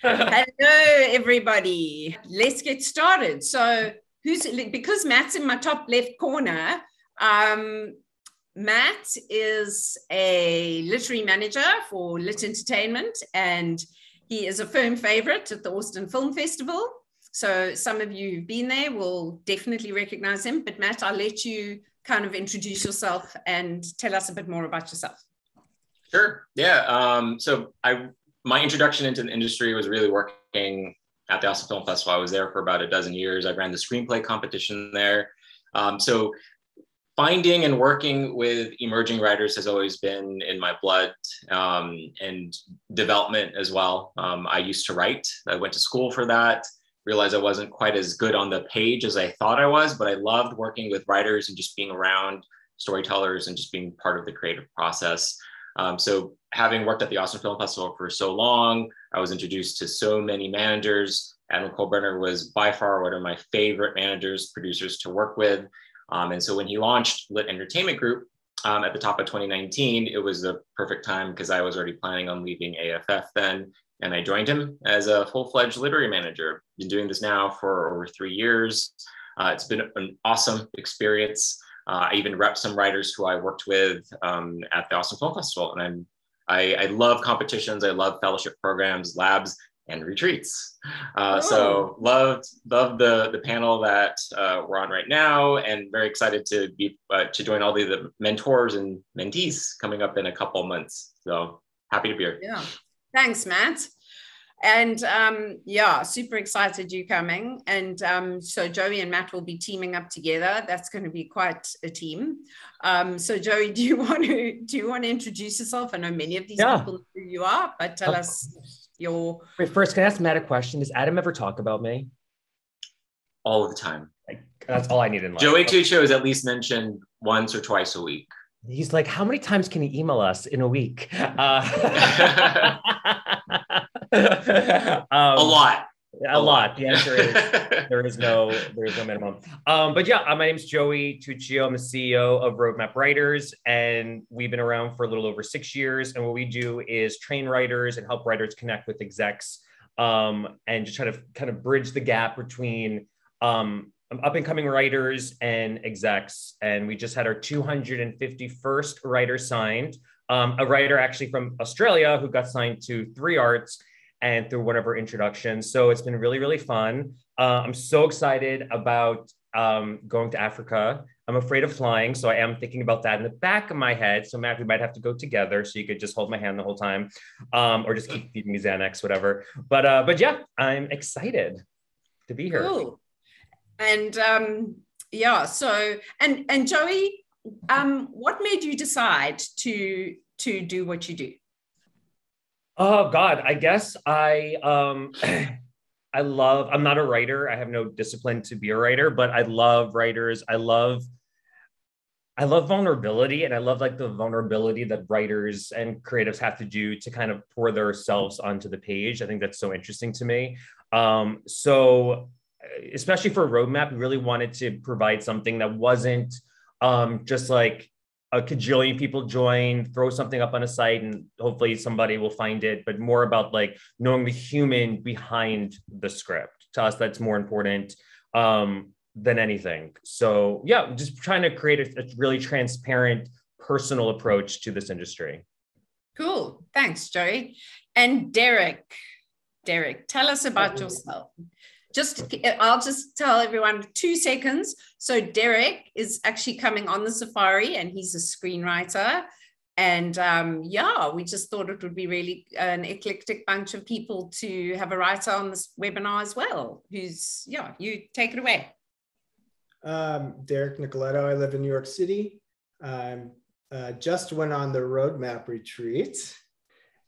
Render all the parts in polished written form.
Hello, everybody. Let's get started. So, because Matt's in my top left corner, Matt is a literary manager for Lit Entertainment, and he is a firm favorite at the Austin Film Festival. So some of you who've been there will definitely recognize him. But Matt, I'll let you kind of introduce yourself and tell us a bit more about yourself. Sure. Yeah. My introduction into the industry was really working at the Austin Film Festival. I was there for about a dozen years. I ran the screenplay competition there. So finding and working with emerging writers has always been in my blood, and development as well. I used to write. I went to school for that. Realized I wasn't quite as good on the page as I thought I was, but I loved working with writers and just being around storytellers and just being part of the creative process. So having worked at the Austin Film Festival for so long, I was introduced to so many managers. Adam Kohlbrenner was by far one of my favorite managers, producers to work with. And so when he launched Lit Entertainment Group at the top of 2019, it was the perfect time because I was already planning on leaving AFF then. And I joined him as a full-fledged literary manager. Been doing this now for over 3 years. It's been an awesome experience. I even repped some writers who I worked with at the Austin Film Festival. And I love competitions. I love fellowship programs, labs, and retreats. So loved the panel that we're on right now, and very excited to be to join all the mentors and mentees coming up in a couple of months. So happy to be here. Yeah, thanks, Matt. And yeah, super excited you coming. And so Joey and Matt will be teaming up together. That's going to be quite a team. So Joey, do you want to introduce yourself? I know many of these people know who you are, but tell us your... Wait, first, can I ask Matt a question? Does Adam ever talk about me? All of the time. That's all I need in life. Joey TUCCIO is at least mentioned once or twice a week. He's like, how many times can he email us in a week? A lot. The answer is there is no minimum. But yeah, my name is Joey TUCCIO. I'm the CEO of Roadmap Writers, and we've been around for a little over 6 years. And what we do is train writers and help writers connect with execs, and just try to kind of bridge the gap between up and coming writers and execs. And we just had our 251st writer signed, a writer actually from Australia who got signed to 3 Arts and through one of our introductions. So it's been really, really fun. I'm so excited about going to Africa. I'm afraid of flying, so I am thinking about that in the back of my head. So Matt, we might have to go together so you could just hold my hand the whole time, or just keep feeding me Xanax, whatever. But yeah, I'm excited to be here. Cool. And yeah, so and Joey, what made you decide to do what you do? Oh God, I guess I'm not a writer. I have no discipline to be a writer, but I love writers. I love vulnerability, and I love like the vulnerability that writers and creatives have to do to kind of pour themselves onto the page. I think that's so interesting to me. So especially for Roadmap, we really wanted to provide something that wasn't just like a cajillion people join, throw something up on a site, and hopefully somebody will find it, but more about like knowing the human behind the script. To us, that's more important than anything. So yeah, just trying to create a really transparent, personal approach to this industry. Cool. Thanks, Joey. And Derek, tell us about yourself. I'll just tell everyone 2 seconds. So Derek is actually coming on the safari, and he's a screenwriter. And yeah, we just thought it would be really an eclectic bunch of people to have a writer on this webinar as well. You take it away. Derek Nicoletto. I live in New York City. Just went on the Roadmap retreat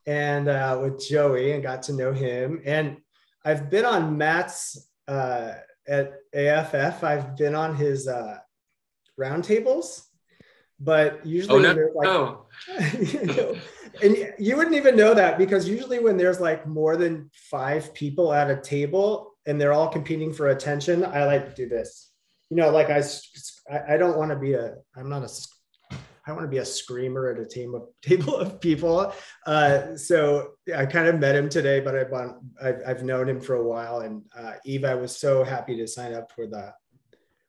and with Joey, and got to know him. And I've been on Matt's at AFF. I've been on his roundtables, but usually and you wouldn't even know that, because usually when there's like more than 5 people at a table and they're all competing for attention, I like to do this. Like I don't want to be I I want to be a screamer at a table of people. So I kind of met him today, but I've known him for a while. And Eve, I was so happy to sign up for the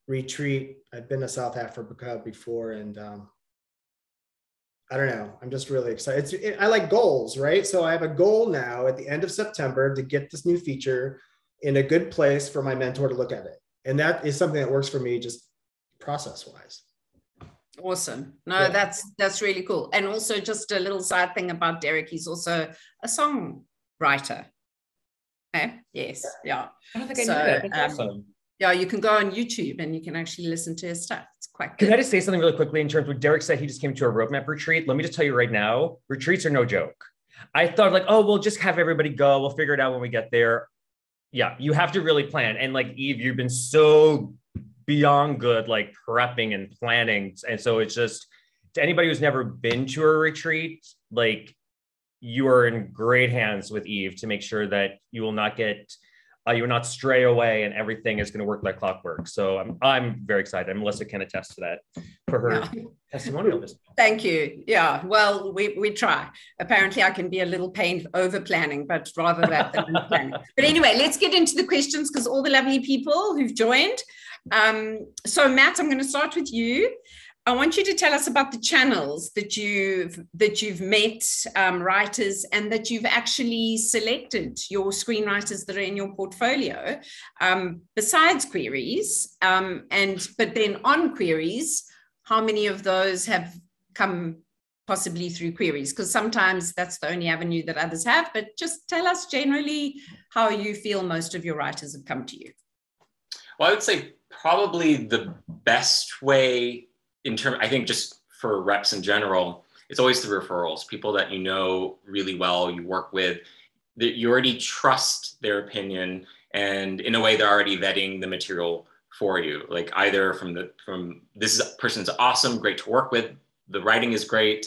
retreat. I've been to South Africa before, and I don't know, I'm just really excited. I like goals, right? So I have a goal now at the end of September to get this new feature in a good place for my mentor to look at it. And that is something that works for me just process-wise. Awesome. No, Yeah. that's really cool. And also just a little side thing about Derek, he's also a songwriter. Okay? Yes. Yeah. I don't think I knew that. That's awesome. Yeah, you can go on YouTube and you can actually listen to his stuff. It's quite good. Can I just say something really quickly in terms of what Derek said? He just came to a roadmap retreat. Let me just tell you right now, retreats are no joke. I thought like, oh, we'll just have everybody go. We'll figure it out when we get there. Yeah, you have to really plan. And like Eve, you've been so beyond good, like prepping and planning. And so it's just, to anybody who's never been to a retreat, like you are in great hands with Eve to make sure that you will not get, you will not stray away and everything is going to work like clockwork. So I'm very excited. And Melissa can attest to that for her testimonial. Thank you. Yeah, well, we try. Apparently I can be a little pain over planning, but rather that than planning. But anyway, let's get into the questions because all the lovely people who've joined. So Matt, I'm going to start with you. I want you to tell us about the channels that you've met writers and that you've actually selected your screenwriters that are in your portfolio, besides queries. But then on queries, how many of those have come possibly through queries? Because sometimes that's the only avenue that others have. But just tell us generally how you feel most of your writers have come to you. Well, I would say probably the best way I think just for reps in general, it's always through referrals, people that you know really well, you work with, that you already trust their opinion, and in a way they're already vetting the material for you. Like either from this person's awesome, great to work with, the writing is great.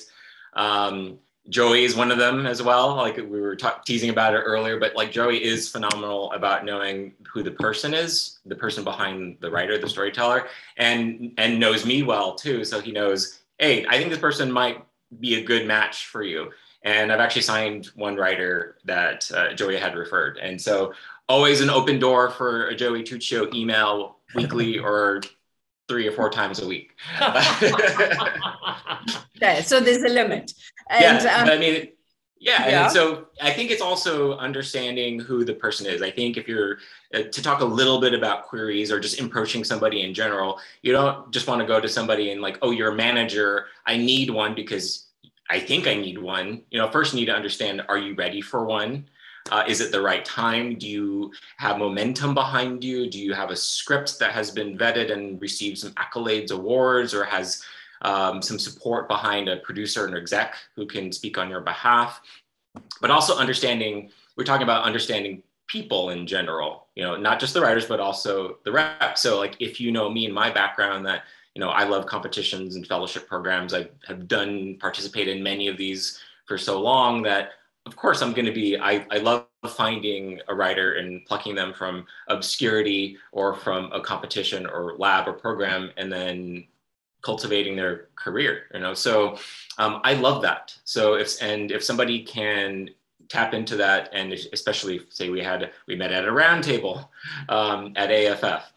Joey is one of them as well. Like we were teasing about it earlier, but like Joey is phenomenal about knowing who the person is, the person behind the writer, the storyteller, and knows me well too. So he knows, hey, I think this person might be a good match for you. And I've actually signed one writer that Joey had referred. And so always an open door for a Joey TUCCIO email weekly or 3 or 4 times a week. Okay, so there's a limit. And, yeah, I mean, yeah. And so I think it's also understanding who the person is. I think if you're to talk a little bit about queries or just approaching somebody in general, you don't just want to go to somebody and like, oh, you're a manager, I need one because I think I need one. You know, first you need to understand, are you ready for one? Is it the right time? Do you have momentum behind you? Do you have a script that has been vetted and received some accolades, awards, or has some support behind a producer and exec who can speak on your behalf? But also understanding, we're talking about understanding people in general, you know, not just the writers, but also the reps. So like, if you know me and my background, that, you know, I love competitions and fellowship programs. I have participated in many of these for so long that of course I'm going to be, I love finding a writer and plucking them from obscurity or from a competition or lab or program and then cultivating their career, you know? So I love that. So if somebody can tap into that, and especially say we met at a round table at AFF,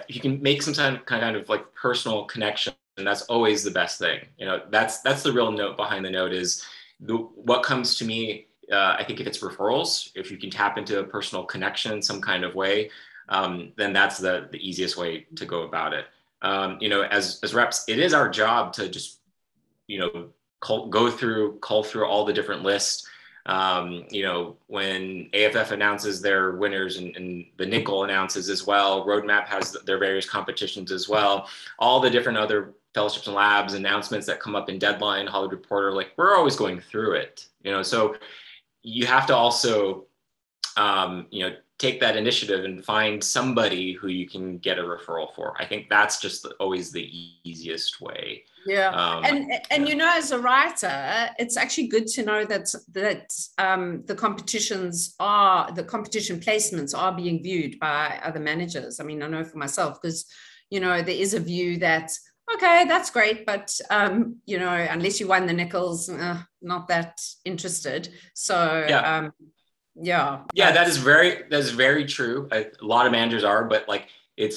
you can make some kind of like personal connection, and that's always the best thing. You know, that's the real note behind the note is what comes to me. I think if it's referrals, if you can tap into a personal connection in some kind of way, then that's the easiest way to go about it. You know, as reps, it is our job to just, you know, cull through all the different lists. You know, when AFF announces their winners and the NICOL announces as well, Roadmap has their various competitions as well, all the different other fellowships and labs announcements that come up in Deadline, Hollywood Reporter, like we're always going through it, you know, so you have to also, you know, take that initiative and find somebody who you can get a referral for. I think that's just always the easiest way. Yeah, and you know, as a writer, it's actually good to know that the competition placements are being viewed by other managers. I mean, I know for myself, because you know there is a view that, okay, that's great. But, you know, unless you won the Nichols, not that interested. So, Yeah. yeah. Yeah, that is very true. A lot of managers are, but like it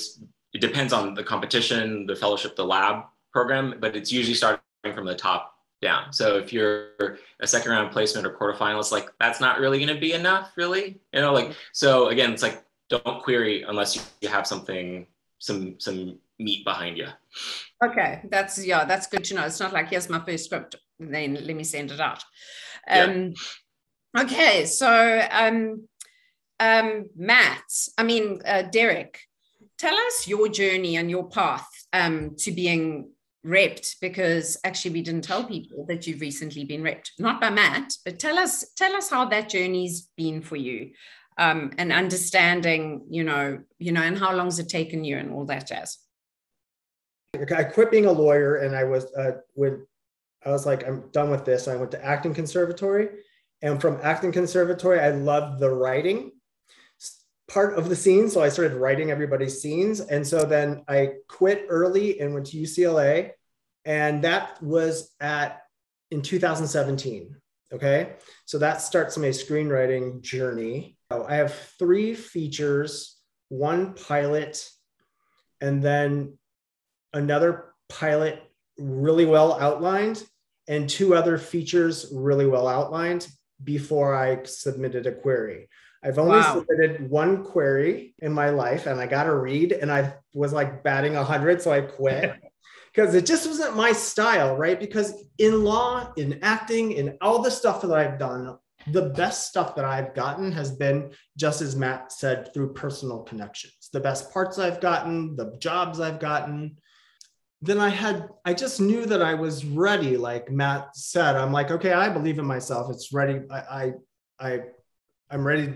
depends on the competition, the fellowship, the lab program, but it's usually starting from the top down. So if you're a second round placement or quarterfinalist, like that's not really going to be enough, really. You know, like, so again, it's like, don't query unless you have something, some meat behind you. Okay, that's good to know. It's not like, here's my first script, then let me send it out. Yeah. Okay, so Matt, Derek, tell us your journey and your path to being repped, because actually we didn't tell people that you've recently been repped, not by Matt, but tell us how that journey's been for you, and understanding, you know, and how long has it taken you and all that jazz. I quit being a lawyer, and I was like, I'm done with this. I went to acting conservatory, and from acting conservatory, I loved the writing part of the scene. So I started writing everybody's scenes. And so then I quit early and went to UCLA. And that was in 2017. Okay. So that starts my screenwriting journey. I have 3 features, 1 pilot, and then another pilot really well outlined, and 2 other features really well outlined before I submitted a query. I've only submitted 1 query in my life, and I got a read, and I was like batting 100, so I quit because it just wasn't my style, right? Because in law, in acting, in all the stuff that I've done, the best stuff that I've gotten has been, just as Matt said, through personal connections. The best parts I've gotten, the jobs I've gotten. Then I just knew that I was ready. Like Matt said, I'm like, okay, I believe in myself. It's ready. I'm ready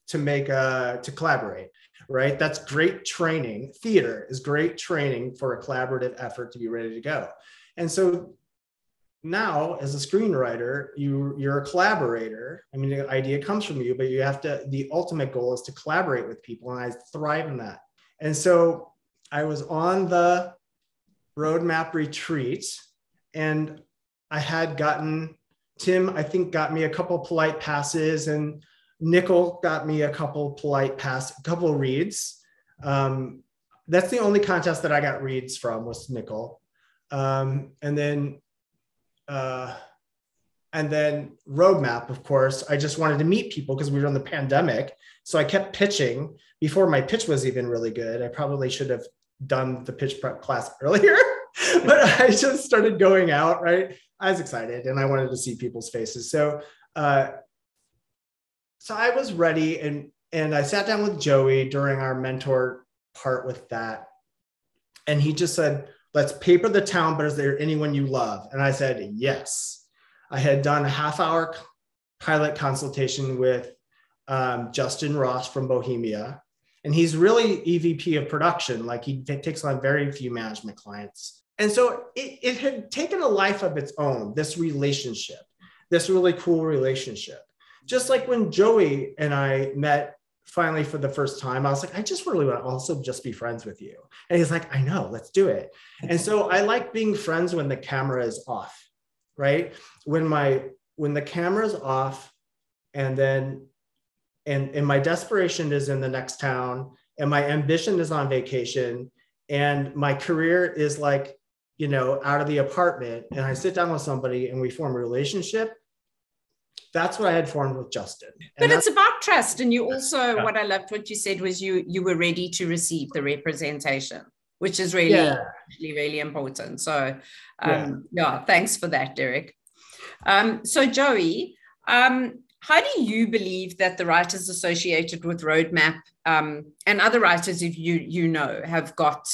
to collaborate, right? That's great training. Theater is great training for a collaborative effort to be ready to go. And so now as a screenwriter, you're a collaborator. I mean, the idea comes from you, but the ultimate goal is to collaborate with people. And I thrive in that. And so I was on the roadmap retreat, and I had gotten, Tim, I think, got me a couple polite passes, and Nicole got me a couple reads. That's the only contest that I got reads from, was Nicole. And then roadmap, of course, I just wanted to meet people because we were in the pandemic. So I kept pitching before my pitch was even really good. I probably should have done the pitch prep class earlier, but I just started going out, right? I was excited and I wanted to see people's faces. So I was ready, and I sat down with Joey during our mentor part with that. And he just said, let's paper the town, but is there anyone you love? And I said, yes. I had done a half-hour pilot consultation with Justin Ross from Bohemia. And he's really EVP of production. Like, he takes on very few management clients. And so it had taken a life of its own, this relationship, this really cool relationship. Just like when Joey and I met finally for the first time, I was like, I just really want to also just be friends with you. And he's like, I know, let's do it. And so I like being friends when the camera is off, right? When the camera is off, and then and my desperation is in the next town, and my ambition is on vacation, and my career is like, you know, out of the apartment, and I sit down with somebody and we form a relationship. That's what I had formed with Justin. But it's about trust. And you also, what I loved what you said was you were ready to receive the representation, which is really, really important. So thanks for that, Derek. So Joey, how do you believe that the writers associated with Roadmap and other writers, if you know, have got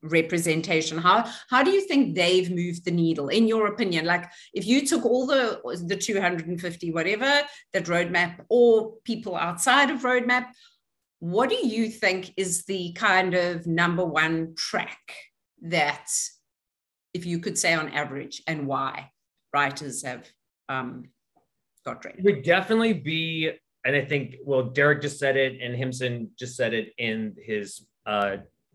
representation? How do you think they've moved the needle, in your opinion? Like, if you took all the 250 whatever that Roadmap, or people outside of Roadmap, what do you think is the kind of #1 track that, if you could say on average, and why writers have got ready? It would definitely be, and I think, well, Derek just said it, and Himson just said it in his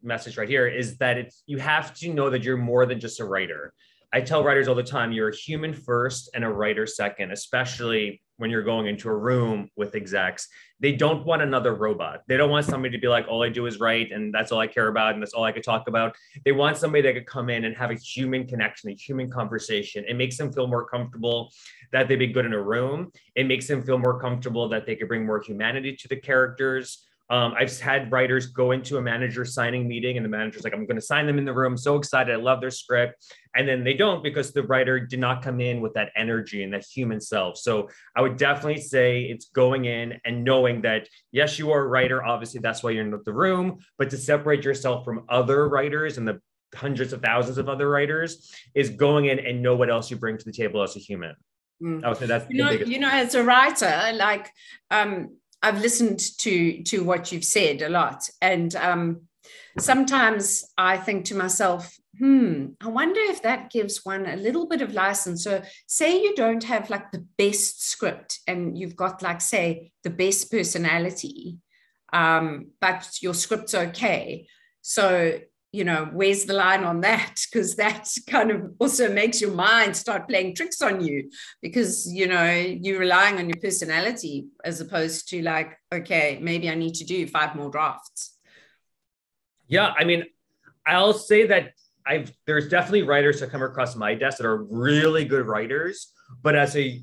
message right here is that you have to know that you're more than just a writer. I tell writers all the time, you're a human first and a writer second, especially when you're going into a room with execs. They don't want another robot. They don't want somebody to be like, all I do is write and that's all I care about and that's all I could talk about. They want somebody that could come in and have a human connection, a human conversation. It makes them feel more comfortable that they'd be good in a room. It makes them feel more comfortable that they could bring more humanity to the characters. I've had writers go into a manager signing meeting and the manager's like, I'm going to sign them in the room. I'm so excited. I love their script. And then they don't because the writer did not come in with that energy and that human self. So I would definitely say it's going in and knowing that, yes, you are a writer. Obviously, that's why you're in the room. But to separate yourself from other writers and the hundreds of thousands of other writers is going in and know what else you bring to the table as a human. I would say that's the biggest. As a writer, like, I've listened to what you've said a lot. And sometimes I think to myself, I wonder if that gives one a little bit of license. So say you don't have like the best script and you've got like, say, the best personality, but your script's okay. So, where's the line on that? Because that kind of also makes your mind start playing tricks on you because, you're relying on your personality as opposed to like, okay, maybe I need to do 5 more drafts. Yeah, I mean, I'll say that there's definitely writers that come across my desk that are really good writers, but they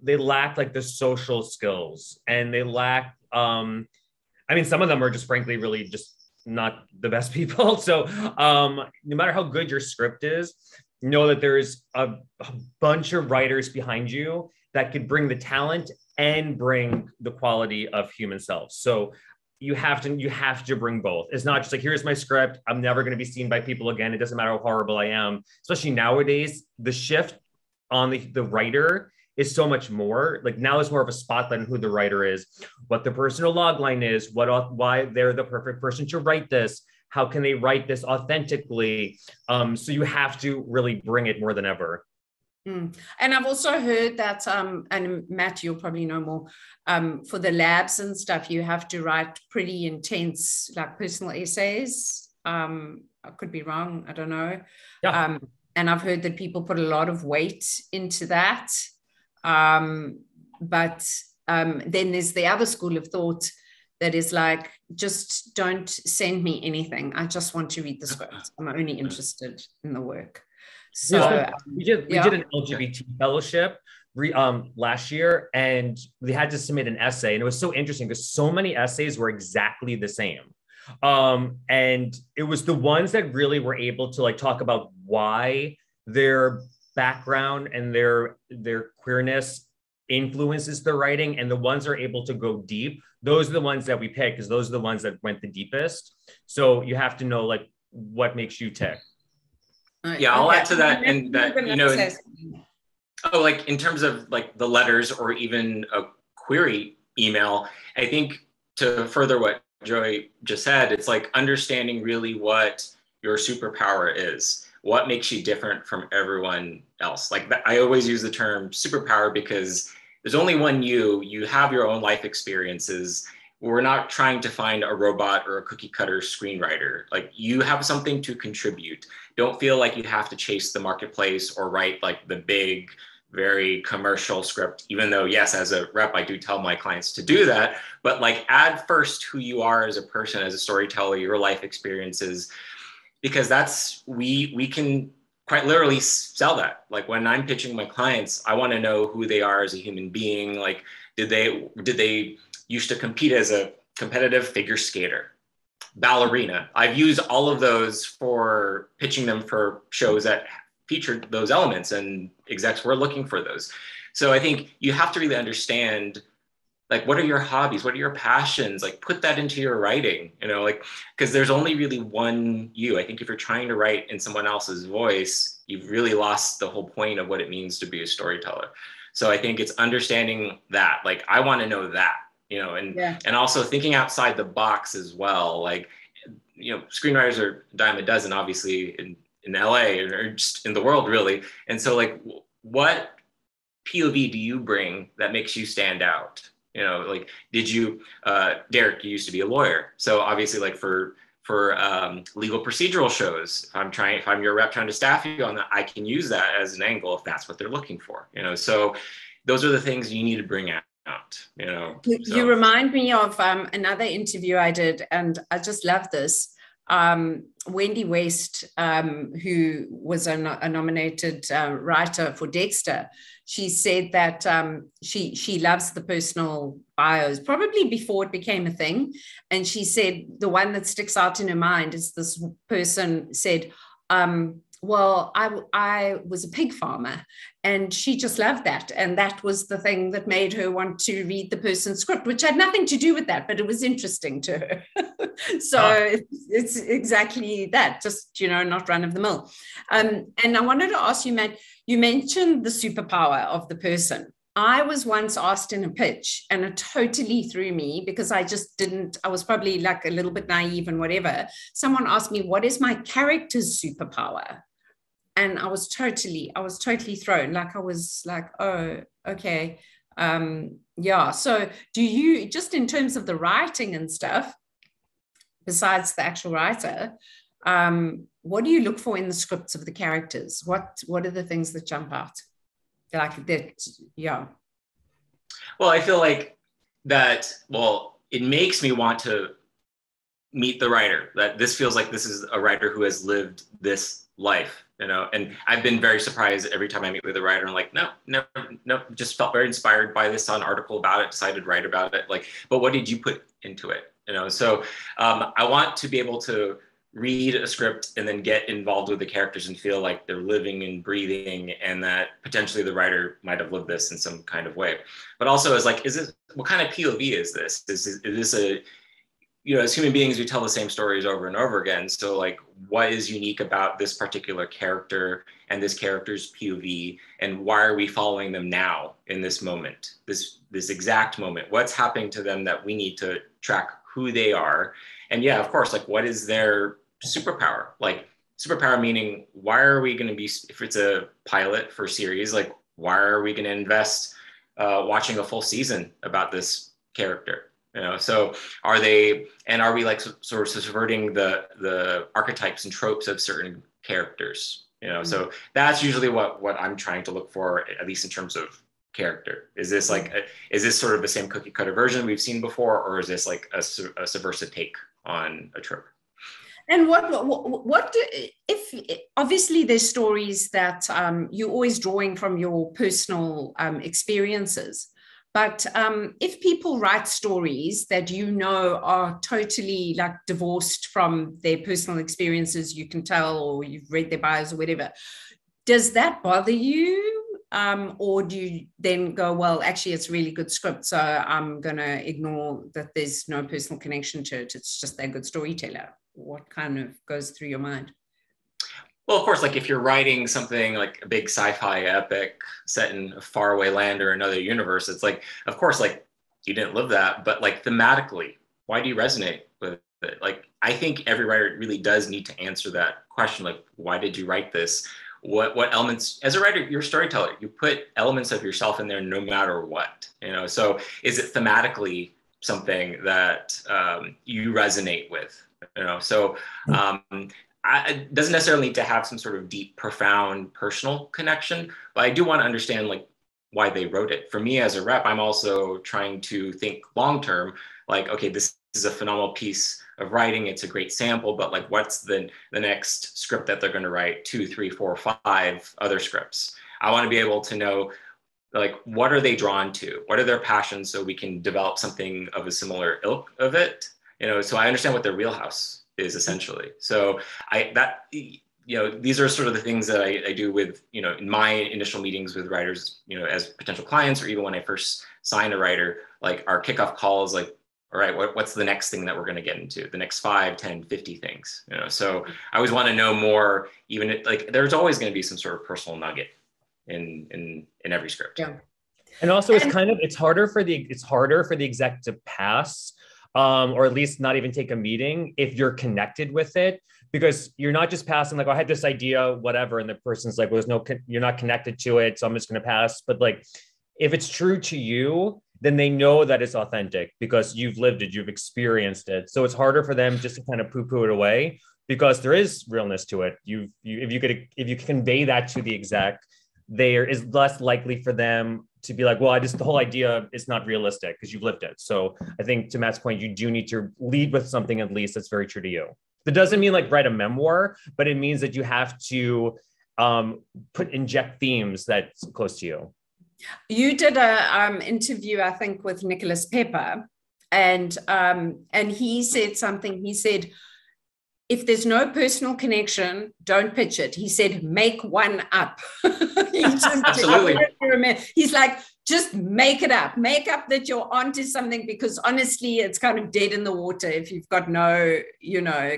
lack like the social skills and they lack, some of them are just frankly really just not the best people. So no matter how good your script is, know that there's a bunch of writers behind you that could bring the talent and bring the quality of human self. So you have to bring both. It's not just like, here's my script. I'm never going to be seen by people again. It doesn't matter how horrible I am. Especially nowadays, the shift on the writer is so much more. Like now it's more of a spotlight on who the writer is, what the personal log line is, why they're the perfect person to write this. How can they write this authentically? So you have to really bring it more than ever. And I've also heard that, and Matt, you'll probably know more, for the labs and stuff, you have to write pretty intense, like personal essays. I could be wrong, I don't know. Yeah. And I've heard that people put a lot of weight into that. But then there's the other school of thought that is like, just don't send me anything. I just want to read the script. I'm only interested in the work. So we did an Lgbt Fellowship last year, and they had to submit an essay, and it was so interesting because so many essays were exactly the same. And it was the ones that really were able to like talk about why their background and their queerness influences the writing, and the ones that are able to go deep, those are the ones that we pick because those are the ones that went the deepest. So you have to know like what makes you tick. Yeah, I'll add to that, and that like in terms of like the letters or even a query email, I think to further what Joey just said, it's like understanding really what your superpower is. What makes you different from everyone else? Like I always use the term superpower because there's only one you. You have your own life experiences. We're not trying to find a robot or a cookie cutter screenwriter. Like you have something to contribute. Don't feel like you have to chase the marketplace or write like the big, very commercial script, even though yes, as a rep, I do tell my clients to do that, but like add first who you are as a person, as a storyteller, your life experiences, because we can quite literally sell that. Like when I'm pitching my clients, I want to know who they are as a human being. Like, did they used to compete as a competitive figure skater, ballerina? I've used all of those for pitching them for shows that featured those elements, and execs were looking for those. So I think you have to really understand, like, what are your hobbies? What are your passions? Like, put that into your writing, like, because there's only really one you. I think if you're trying to write in someone else's voice, you've really lost the whole point of what it means to be a storyteller. So I think it's understanding that, like, I want to know that, and also thinking outside the box as well. Like, screenwriters are a dime a dozen, obviously, in LA or just in the world, really. And so, like, what POV do you bring that makes you stand out? You know, like, did you, Derek, you used to be a lawyer. So obviously like for legal procedural shows, if I'm your rep trying to staff you on that, I can use that as an angle if that's what they're looking for, you know? So those are the things you need to bring out, you know? You remind me of another interview I did, and I just love this. Wendy West, who was a nominated writer for Dexter, she said that she loves the personal bios, probably before it became a thing. And she said the one that sticks out in her mind is this person said, well, I was a pig farmer, and she just loved that. And that was the thing that made her want to read the person's script, which had nothing to do with that, but it was interesting to her. So it's exactly that, just, you know, not run of the mill. And I wanted to ask you, Matt, you mentioned the superpower of the person. I was once asked in a pitch, and it totally threw me because I was probably like a little bit naive and whatever. Someone asked me, what is my character's superpower? And I was totally thrown. Like, I was like, oh, okay. Yeah. So do you, just in terms of the writing and stuff, besides the actual writer, what do you look for in the scripts of the characters? What are the things that jump out? Like that, yeah. Well, I feel like that, well, it makes me want to meet the writer, that this feels like this is a writer who has lived this life, you know? And I've been very surprised every time I meet with a writer. I'm like, no, just felt very inspired by this article about it, decided to write about it. Like, but what did you put into it? You know, so I want to be able to read a script and then get involved with the characters and feel like they're living and breathing, and that potentially the writer might have lived this in some kind of way. But also is like, what kind of POV is this? Is this a, you know, as human beings, we tell the same stories over and over again. So like, what is unique about this particular character and this character's POV, and why are we following them now in this moment, this exact moment? What's happening to them that we need to track who they are? And yeah, of course, like, what is their superpower? Like, superpower meaning, why are we going to be, if it's a pilot for series, like, why are we going to invest watching a full season about this character? You know, so are we like sort of subverting the archetypes and tropes of certain characters? You know, so that's usually what I'm trying to look for, at least in terms of character. Is this like, is this sort of the same cookie cutter version we've seen before, or is this like a subversive take on a trope? And if obviously there's stories that you're always drawing from your personal experiences, but if people write stories that you know are totally like divorced from their personal experiences, you can tell, or you've read their bios or whatever, does that bother you? Or do you then go, well, actually, it's a really good script, so I'm going to ignore that there's no personal connection to it. It's just they're a good storyteller. What kind of goes through your mind? Well, of course, like if you're writing something like a big sci-fi epic set in a faraway land or another universe, it's like, of course, like you didn't live that, but like thematically, why do you resonate with it? Like, I think every writer really does need to answer that question. Like, why did you write this? What elements, as a writer, you're a storyteller, you put elements of yourself in there no matter what, you know? So is it thematically something that you resonate with, you know? So it doesn't necessarily need to have some sort of deep, profound personal connection, but I do want to understand like why they wrote it. For me as a rep, I'm also trying to think long-term, like, okay, this is a phenomenal piece of writing. It's a great sample, but like, what's the next script that they're going to write? 2, 3, 4, 5 other scripts. I want to be able to know, like, what are they drawn to? What are their passions? So we can develop something of a similar ilk of it, you know, so I understand what their wheelhouse is essentially. So you know, these are sort of the things that I do with, you know, in my initial meetings with writers, you know, as potential clients, or even when I first sign a writer, like our kickoff call is like, all right, what's the next thing that we're going to get into? The next 5, 10, 50 things, you know? So I always want to know more, even like there's always going to be some sort of personal nugget in every script. Yeah. And also it's harder for the exec to pass, or at least not even take a meeting if you're connected with it, because you're not just passing like, oh, I had this idea, whatever. And the person's like, well, you're not connected to it, so I'm just going to pass. But like, if it's true to you, then they know that it's authentic because you've lived it, you've experienced it. So it's harder for them just to kind of poo-poo it away because there is realness to it. If you convey that to the exec, there is less likely for them to be like, well, the whole idea is not realistic because you've lived it. So I think to Matt's point, you do need to lead with something at least that's very true to you. That doesn't mean like write a memoir, but it means that you have to inject themes that's close to you. You did a interview, I think, with Nicholas Pepper, and he said something. He said, if there's no personal connection, don't pitch it. He said, make one up. Absolutely. He's like, just make it up. Make up that you're onto something, because honestly, it's kind of dead in the water if you've got no,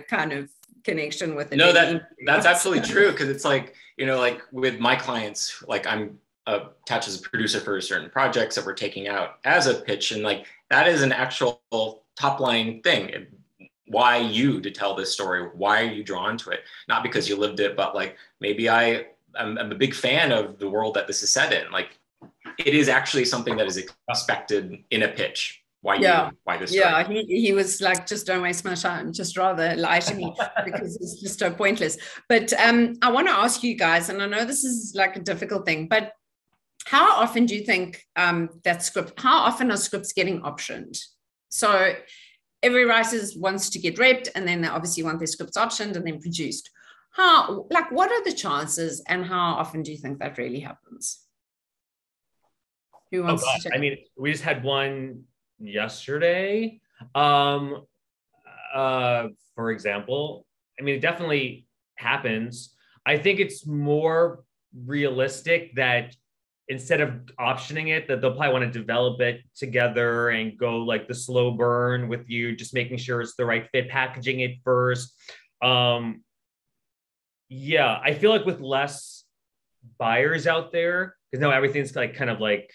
kind of connection with it. No, that's absolutely true. Because it's like, like with my clients, like I'm attached as a producer for certain projects that we're taking out as a pitch. And like, that is an actual top line thing. Why you to tell this story? Why are you drawn to it? Not because you lived it, but like maybe I'm a big fan of the world that this is set in. Like it is actually something that is expected in a pitch. Why this story? Yeah, he was like, just don't waste my time, just rather lie to me because it's just so pointless. But I want to ask you guys, and I know this is like a difficult thing, but how often do you think how often are scripts getting optioned? So every writer wants to get repped, and then they obviously want their scripts optioned and then produced. What are the chances, and how often do you think that really happens? Who wants to? I mean, we just had one yesterday. For example, I mean, it definitely happens. I think it's more realistic that instead of optioning it, that they'll probably want to develop it together and go like the slow burn with you, just making sure it's the right fit, packaging it first. I feel like with less buyers out there, because now everything's like kind of like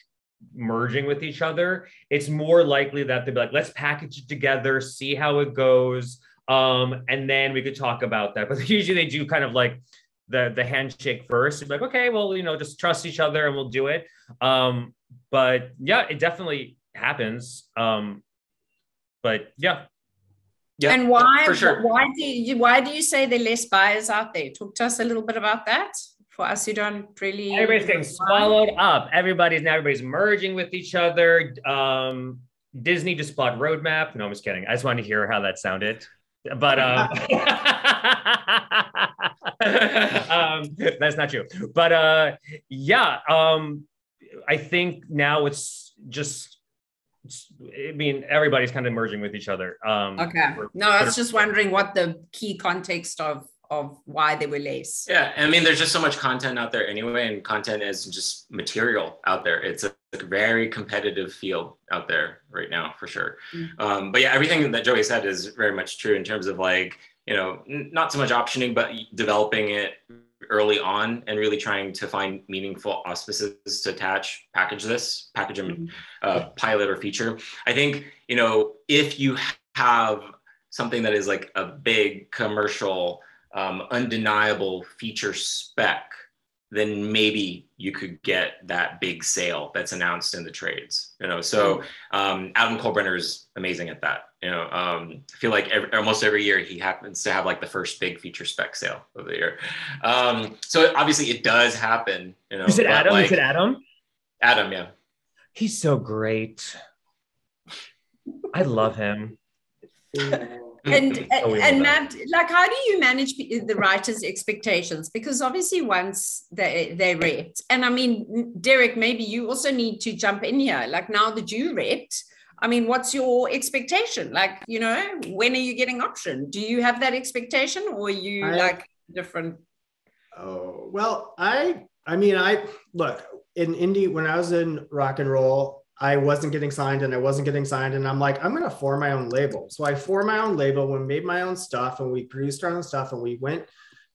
merging with each other, it's more likely that they'll be like, let's package it together, see how it goes. And then we could talk about that. But usually they do kind of like the handshake first. Like, okay, well, just trust each other and we'll do it. But yeah, it definitely happens. But yeah. Yeah, and why? For sure. Why do you say there are less buyers out there? Talk to us a little bit about that for us who don't really. Everybody's getting swallowed up. Everybody's merging with each other. Disney just bought Roadmap. No, I'm just kidding. I just wanted to hear how that sounded. But that's not true. But I think now it's just. I mean, everybody's kind of merging with each other. Okay. No, I was just wondering what the key context of why they were less. Yeah, I mean, there's just so much content out there anyway, and content is just material out there. It's a very competitive field out there right now, for sure. Mm-hmm. But yeah, everything that Joey said is very much true in terms of like, not so much optioning, but developing it early on and really trying to find meaningful auspices to package them, pilot or feature. I think, if you have something that is like a big commercial, undeniable feature spec, then maybe you could get that big sale that's announced in the trades, So Adam Kohlbrenner is amazing at that. I feel like almost every year he happens to have like the first big feature spec sale of the year. So obviously it does happen. You said Adam? Like, you said Adam? Adam, yeah. He's so great. I love him. And Matt, like, how do you manage the writers' expectations? Because obviously once they repped, and I mean, Derek, maybe you also need to jump in here. Like, now that you repped, I mean, what's your expectation? Like, when are you getting optioned? Do you have that expectation, or are you like different? Oh, well, I look, in indie, when I was in rock and roll, I wasn't getting signed and I'm like, I'm going to form my own label. So I formed my own label, we made my own stuff, and we produced our own stuff, and we went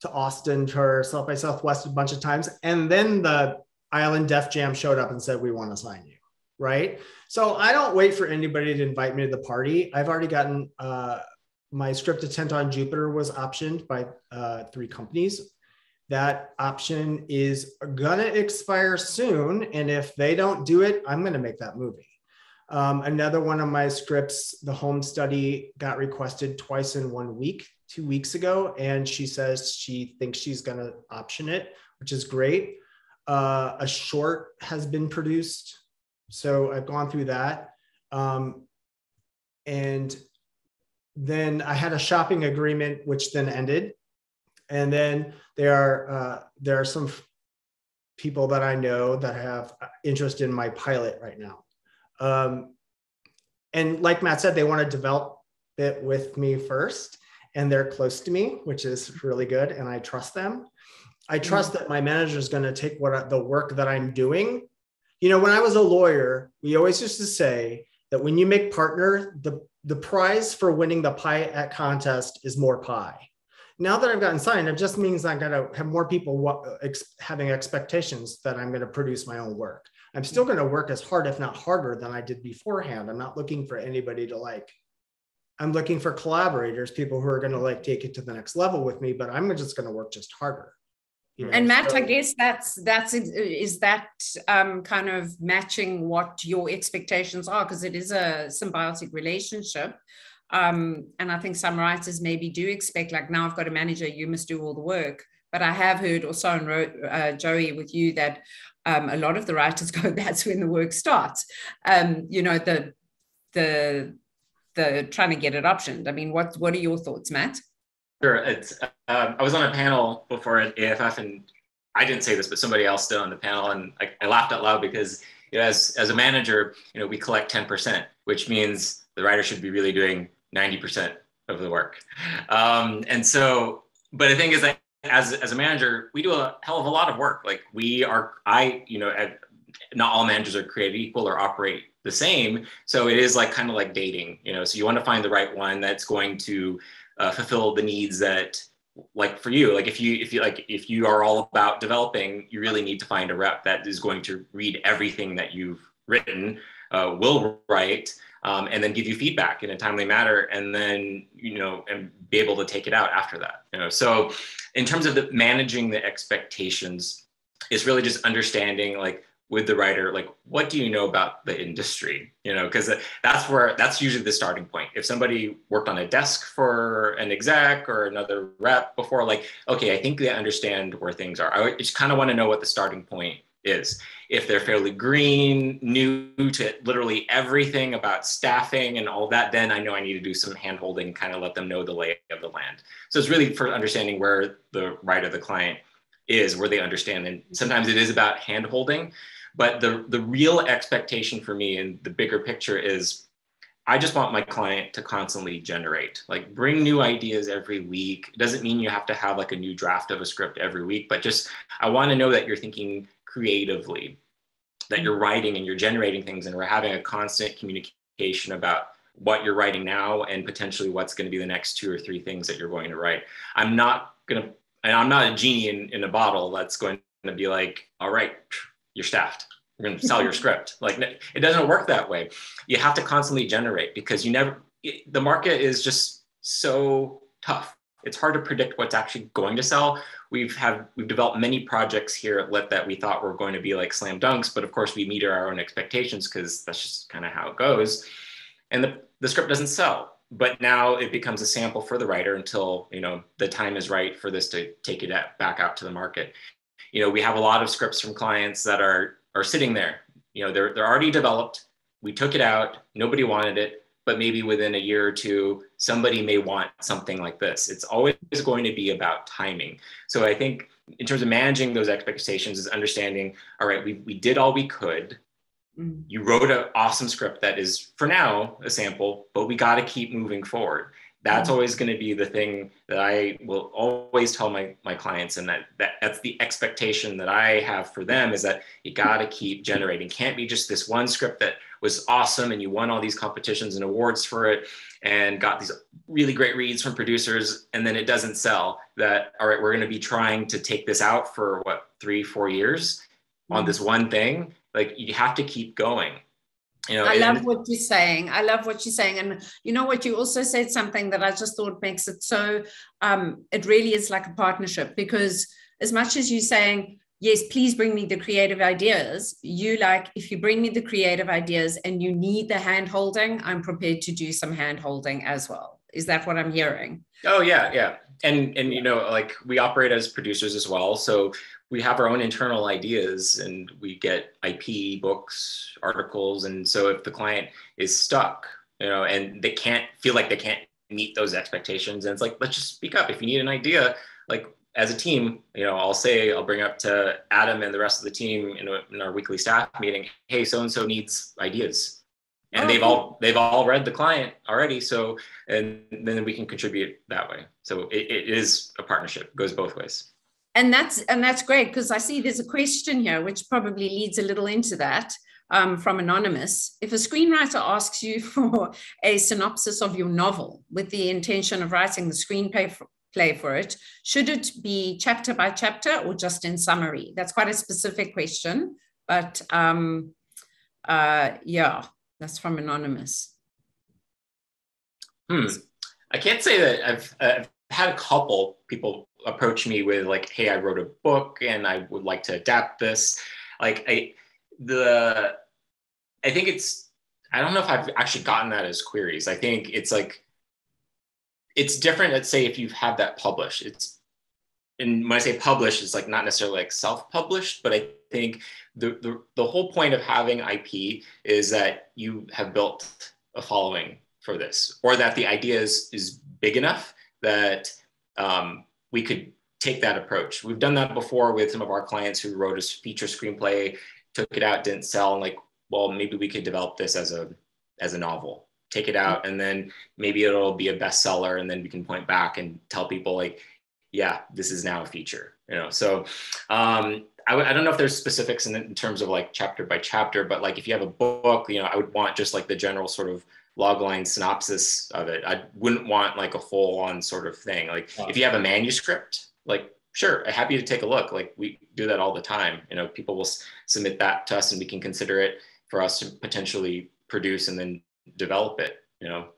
to Austin to South by Southwest a bunch of times. And then the Island Def Jam showed up and said, we want to sign you. Right. So I don't wait for anybody to invite me to the party. I've already gotten my script A Tent on Jupiter was optioned by 3 companies. That option is going to expire soon. And if they don't do it, I'm going to make that movie. Another one of my scripts, the home study, got requested twice in 1 week, 2 weeks ago. And she says she thinks she's going to option it, which is great. A short has been produced. So I've gone through that. And then I had a shopping agreement, which then ended. And then there are some people that I know that have interest in my pilot right now. And like Matt said, they want to develop it with me first, and they're close to me, which is really good. And I trust them. I trust that my manager is going to take the work that I'm doing. You know, when I was a lawyer, we always used to say that when you make partner, the prize for winning the pie at contest is more pie. Now that I've gotten signed, it just means I'm going to have more people having expectations that I'm going to produce my own work. I'm still going to work as hard, if not harder, than I did beforehand. I'm not looking for anybody to I'm looking for collaborators, people who are going to take it to the next level with me, but I'm just going to work just harder. You know? And Matt, I guess is that kind of matching what your expectations are, because it is a symbiotic relationship. And I think some writers maybe do expect, now I've got a manager, you must do all the work. But I have heard also on Joey with you that a lot of the writers go, that's when the work starts. You know, the trying to get it optioned. I mean, what are your thoughts, Matt? Sure. I was on a panel before at AFF, and I didn't say this, but somebody else did on the panel, and I laughed out loud because, you know, as a manager, you know, we collect 10%, which means the writer should be really doing 90% of the work. And so, but the thing is that as a manager, we do a hell of a lot of work. You know, not all managers are created equal or operate the same. So it is kind of like dating, you know, so you want to find the right one that's going to fulfill the needs that, for you, if you are all about developing, you really need to find a rep that is going to read everything that you've written, will write, and then give you feedback in a timely manner, and then, you know, and be able to take it out after that, you know. So in terms of managing the expectations, it's really just understanding, with the writer, what do you know about the industry, you know, because that's usually the starting point. If somebody worked on a desk for an exec or another rep before, okay, I think they understand where things are. I just kind of want to know what the starting point is. If they're fairly green, new to literally everything about staffing and all that, then I know I need to do some hand-holding, kind of let them know the lay of the land. So it's really for understanding where the writer, the client is, where they understand. And sometimes it is about hand-holding, but the real expectation for me in the bigger picture is I just want my client to constantly generate, bring new ideas every week. It doesn't mean you have to have a new draft of a script every week, but just, I want to know that you're thinking creatively, that you're writing and you're generating things, and we're having a constant communication about what you're writing now and potentially what's going to be the next 2 or 3 things that you're going to write. I'm not a genie in a bottle that's going to be all right, you're staffed, we're going to sell your script. It doesn't work that way. You have to constantly generate, because the market is just so tough. It's hard to predict what's actually going to sell. We've developed many projects here at Lit that we thought were going to be slam dunks, but of course we meet our own expectations, because that's just kind of how it goes. And the script doesn't sell, but now it becomes a sample for the writer until, you know, the time is right for this to take it back out to the market. You know, we have a lot of scripts from clients that are sitting there. You know, they're already developed. We took it out. Nobody wanted it, but maybe within a year or two, somebody may want something like this. It's always going to be about timing. So I think in terms of managing those expectations is understanding, all right, we did all we could. You wrote an awesome script that is, for now, a sample, but we got to keep moving forward. That's always going to be the thing that I will always tell my clients, and that's the expectation that I have for them, is that you got to keep generating. Can't be just this one script that was awesome and you won all these competitions and awards for it and got these really great reads from producers, and then it doesn't sell. That, all right, we're going to be trying to take this out for 3-4 years on this one thing. You have to keep going. You know, I love what you're saying. And you know what, you also said something that I just thought makes it so, it really is like a partnership, because as much as you're saying, yes, please bring me the creative ideas. You like, if you bring me the creative ideas and you need the hand holding, I'm prepared to do some hand holding as well. Is that what I'm hearing? Oh yeah, yeah. And you know, like we operate as producers as well. So we have our own internal ideas and we get IP, books, articles. And so if the client is stuck, you know, and they can't feel like they can't meet those expectations, and it's like, let's just speak up. If you need an idea, like as a team, you know, I'll bring up to Adam and the rest of the team in our weekly staff meeting, hey, so-and-so needs ideas. And they've all read the client already. So, and then we can contribute that way. So it is a partnership, it goes both ways. And that's great, because I see there's a question here, which probably leads a little into that, from Anonymous. If a screenwriter asks you for a synopsis of your novel with the intention of writing the screenplay for it, should it be chapter by chapter or just in summary? That's quite a specific question, but yeah, that's from Anonymous. I can't say that I've had a couple people approach me with like, hey, I wrote a book and I would like to adapt this. Like I think it's, I don't know if I've actually gotten that as queries. I think it's like, it's different. Let's say if you have that published, and when I say published, it's like not necessarily like self-published, but I think the whole point of having IP is that you have built a following for this, or that the idea is big enough that we could take that approach. We've done that before with some of our clients who wrote a feature screenplay, took it out, didn't sell, and like, well, maybe we could develop this as a novel, take it out, and then maybe it'll be a bestseller, and then we can point back and tell people like, yeah, this is now a feature, you know? So I don't know if there's specifics in terms of like chapter by chapter, but like if you have a book, you know, I would want just like the general sort of logline synopsis of it. I wouldn't want like a full on sort of thing. Like if you have a manuscript, like, sure, I'm happy to take a look. Like we do that all the time. You know, people will submit that to us and we can consider it for us to potentially produce and then develop it, you know,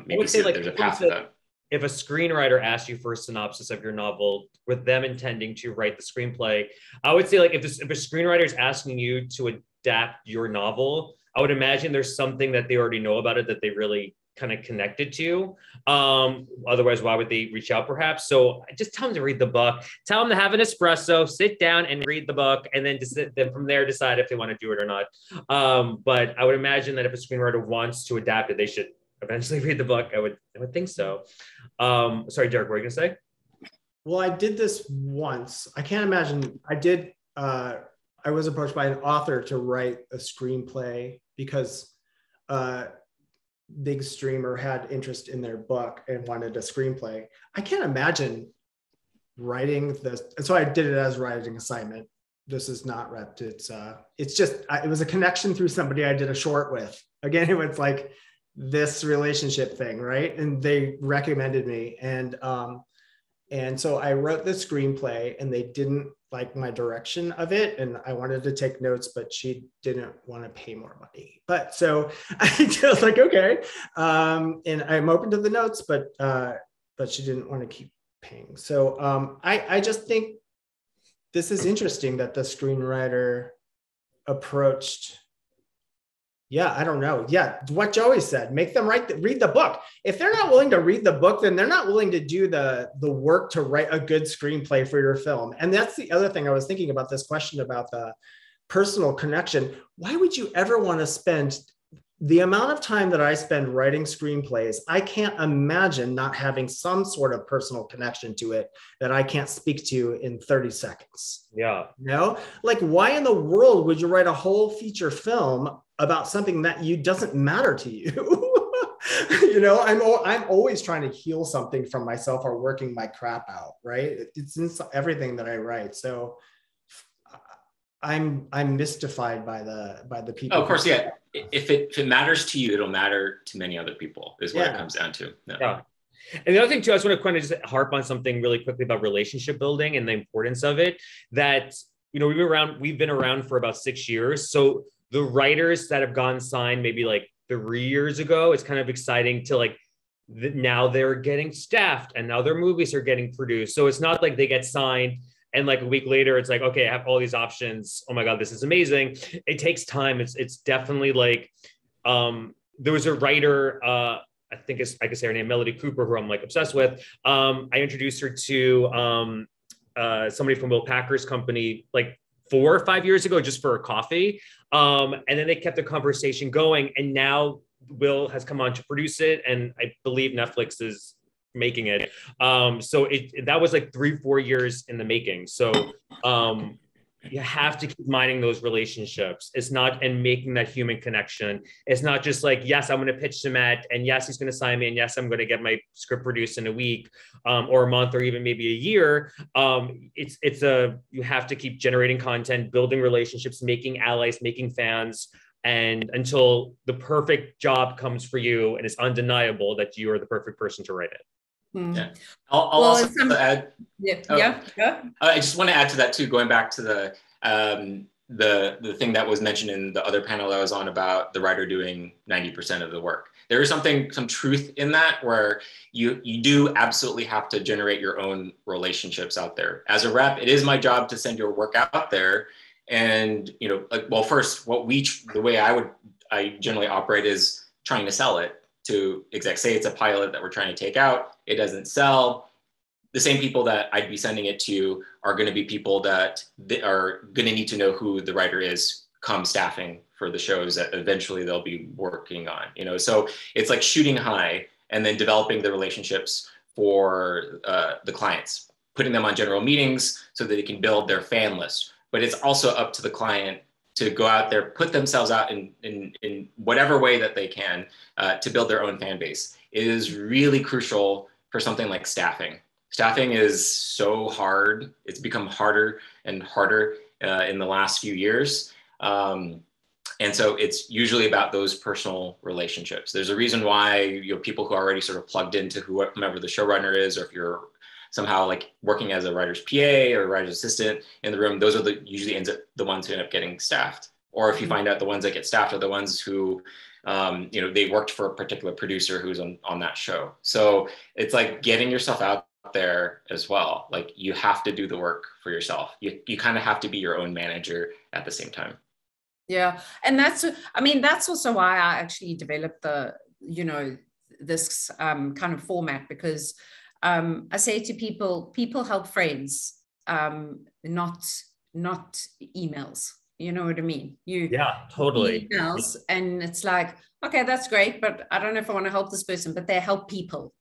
maybe see like there's a path to that. If a screenwriter asks you for a synopsis of your novel with them intending to write the screenplay, I would say like if a screenwriter is asking you to adapt your novel, I would imagine there's something that they already know about it that they really kind of connected to. Otherwise, why would they reach out perhaps? So just tell them to read the book, tell them to have an espresso, sit down and read the book, and then then from there decide if they want to do it or not. But I would imagine that if a screenwriter wants to adapt it, they should eventually read the book. I would think so. Sorry, Derek, what were you gonna say? Well, I did this once. I can't imagine. I was approached by an author to write a screenplay because big streamer had interest in their book and wanted a screenplay. I can't imagine writing this. And so I did it as a writing assignment. This is not repped. It's just, it was a connection through somebody I did a short with. Again, it was like this relationship thing, right? And they recommended me. And so I wrote the screenplay and they didn't like my direction of it. And I wanted to take notes, but she didn't want to pay more money. But so I was like, okay. And I'm open to the notes, but she didn't want to keep paying. So I just think this is interesting that the screenwriter approached. Yeah, I don't know. Yeah, what Joey said, make them read the book. If they're not willing to read the book, then they're not willing to do the work to write a good screenplay for your film. And that's the other thing I was thinking about, this question about the personal connection. Why would you ever want to spend the amount of time that I spend writing screenplays? I can't imagine not having some sort of personal connection to it that I can't speak to in 30 seconds. Yeah. You know, like why in the world would you write a whole feature film about something that doesn't matter to you? You know, I'm always trying to heal something from myself or working my crap out, right? It's in everything that I write. So I'm mystified by the people. Oh, of course, yeah. If it matters to you, it'll matter to many other people, is what it comes down to. Yeah. And the other thing too, I just want to kind of just harp on something really quickly about relationship building and the importance of it. That, you know, we've been around for about 6 years. So the writers that have gone signed maybe like 3 years ago, it's kind of exciting to like, now they're getting staffed and now their movies are getting produced. So it's not like they get signed And like a week later, it's like, okay, I have all these options. Oh my God, this is amazing. It takes time. It's definitely like, there was a writer, I think I could say her name, Melody Cooper, who I'm like obsessed with. I introduced her to somebody from Will Packer's company, like 4 or 5 years ago, just for a coffee. And then they kept the conversation going. And now Will has come on to produce it. And I believe Netflix is making it. So that was like 3-4 years in the making. So you have to keep mining those relationships. It's not, and making that human connection. It's not just like, yes, I'm going to pitch to Matt, and yes, he's going to sign me, and yes, I'm going to get my script produced in a week, or a month, or even maybe a year. You have to keep generating content, building relationships, making allies, making fans, and until the perfect job comes for you, and it's undeniable that you are the perfect person to write it. Yeah. I'll also add. Yeah. I just want to add to that too, going back to the thing that was mentioned in the other panel I was on about the writer doing 90% of the work. There is some truth in that, where you do absolutely have to generate your own relationships out there. As a rep, it is my job to send your work out there. And, well, first, the way I generally operate is trying to sell it to execs. Say it's a pilot that we're trying to take out, it doesn't sell. The same people that I'd be sending it to are going to be people that are going to need to know who the writer is come staffing for the shows that eventually they'll be working on. So it's like shooting high and then developing the relationships for the clients, putting them on general meetings so that they can build their fan list. But it's also up to the client to go out there, put themselves out in whatever way that they can to build their own fan base. It is really crucial for something like staffing. Staffing is so hard. It's become harder and harder in the last few years. And so it's usually about those personal relationships. There's a reason why people who are already sort of plugged into whomever the showrunner is, or if you're somehow like working as a writer's PA or writer's assistant in the room, those are usually the ones who end up getting staffed. Or if you find out the ones that get staffed are the ones who, they worked for a particular producer who's on that show. So it's like getting yourself out there as well. Like you have to do the work for yourself. You kind of have to be your own manager at the same time. Yeah. And that's also why I actually developed this kind of format, because I say to people help friends, not emails. You know what I mean? Totally. Emails, and it's like, okay, that's great, but I don't know if I want to help this person, but they help people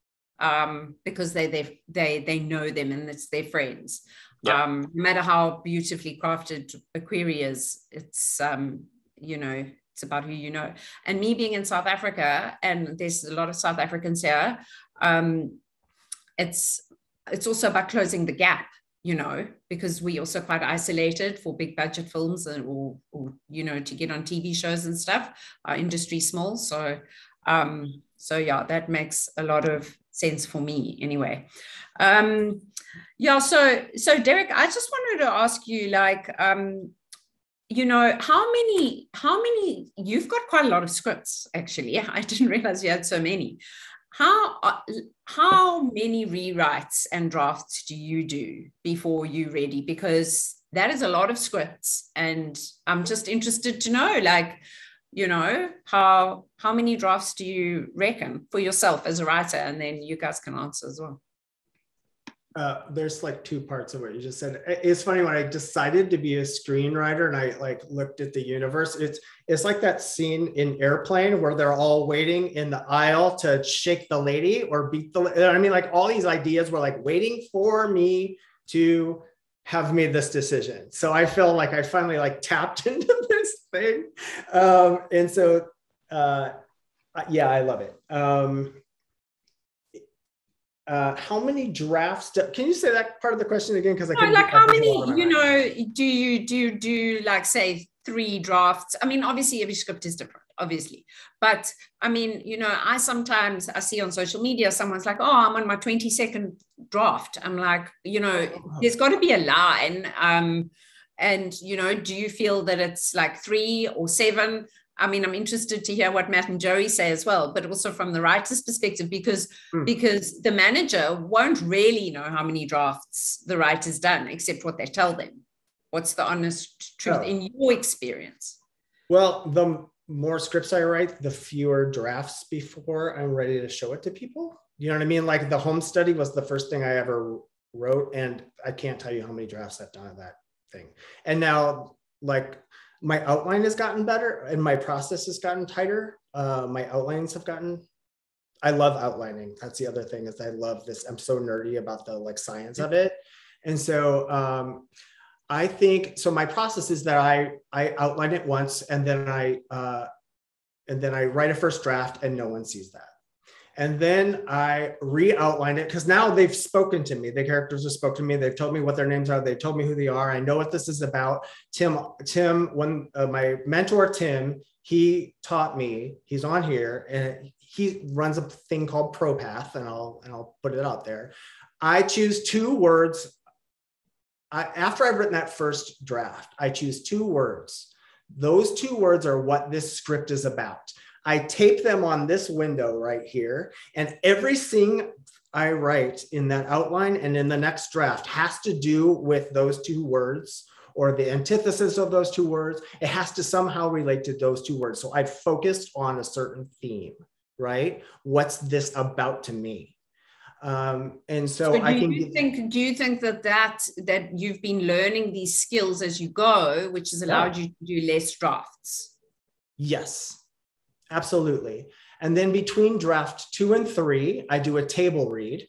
because they know them and it's their friends. Yeah. No matter how beautifully crafted a query is, it's it's about who you know. And me being in South Africa, and there's a lot of South Africans here, it's also about closing the gap, because we also quite isolated for big budget films or to get on TV shows and stuff. Our industry's small. So yeah, that makes a lot of sense for me anyway. So Derek, I just wanted to ask you, like, how many, you've got quite a lot of scripts, actually. I didn't realize you had so many. How many rewrites and drafts do you do before you're ready? Because that is a lot of scripts, and I'm just interested to know, like, how many drafts do you reckon for yourself as a writer? And then you guys can answer as well. There's like 2 parts of what you just said. It's funny, when I decided to be a screenwriter and I like looked at the universe, it's like that scene in Airplane where they're all waiting in the aisle to shake the lady or beat the, like all these ideas were like waiting for me to have made this decision. So I feel like I finally like tapped into this thing. And so, yeah, I love it. How many drafts can you say that part of the question again? Because how many, do you do like, say, 3 drafts? I mean, obviously every script is different, obviously, but I mean, I sometimes see on social media someone's like, oh, I'm on my 22nd draft. I'm like, there's got to be a line. And do you feel that it's like 3 or 7? I mean, I'm interested to hear what Matt and Joey say as well, but also from the writer's perspective, because the manager won't really know how many drafts the writer's done, except what they tell them. What's the honest truth in your experience? Well, the more scripts I write, the fewer drafts before I'm ready to show it to people. You know what I mean? Like the home study was the first thing I ever wrote, and I can't tell you how many drafts I've done of that thing. And now, like, my outline has gotten better and my process has gotten tighter. My outlines have gotten, I love outlining. That's the other thing, is I love this. I'm so nerdy about the like science of it. And so I think, so my process is that I outline it once, and then I write a first draft and no one sees that. And then I re-outline it, because now they've spoken to me. The characters have spoken to me. They've told me what their names are. They've told me who they are. I know what this is about. Tim, my mentor, Tim, he taught me, he's on here, and he runs a thing called ProPath, and I'll put it out there. I choose 2 words. After I've written that first draft, I choose 2 words. Those 2 words are what this script is about. I tape them on this window right here, and everything I write in that outline and in the next draft has to do with those 2 words, or the antithesis of those 2 words. It has to somehow relate to those 2 words. So I've focused on a certain theme, right? What's this about to me? And so do you think that you've been learning these skills as you go, which has allowed you to do less drafts? Yes. Absolutely. And then between draft 2 and 3, I do a table read.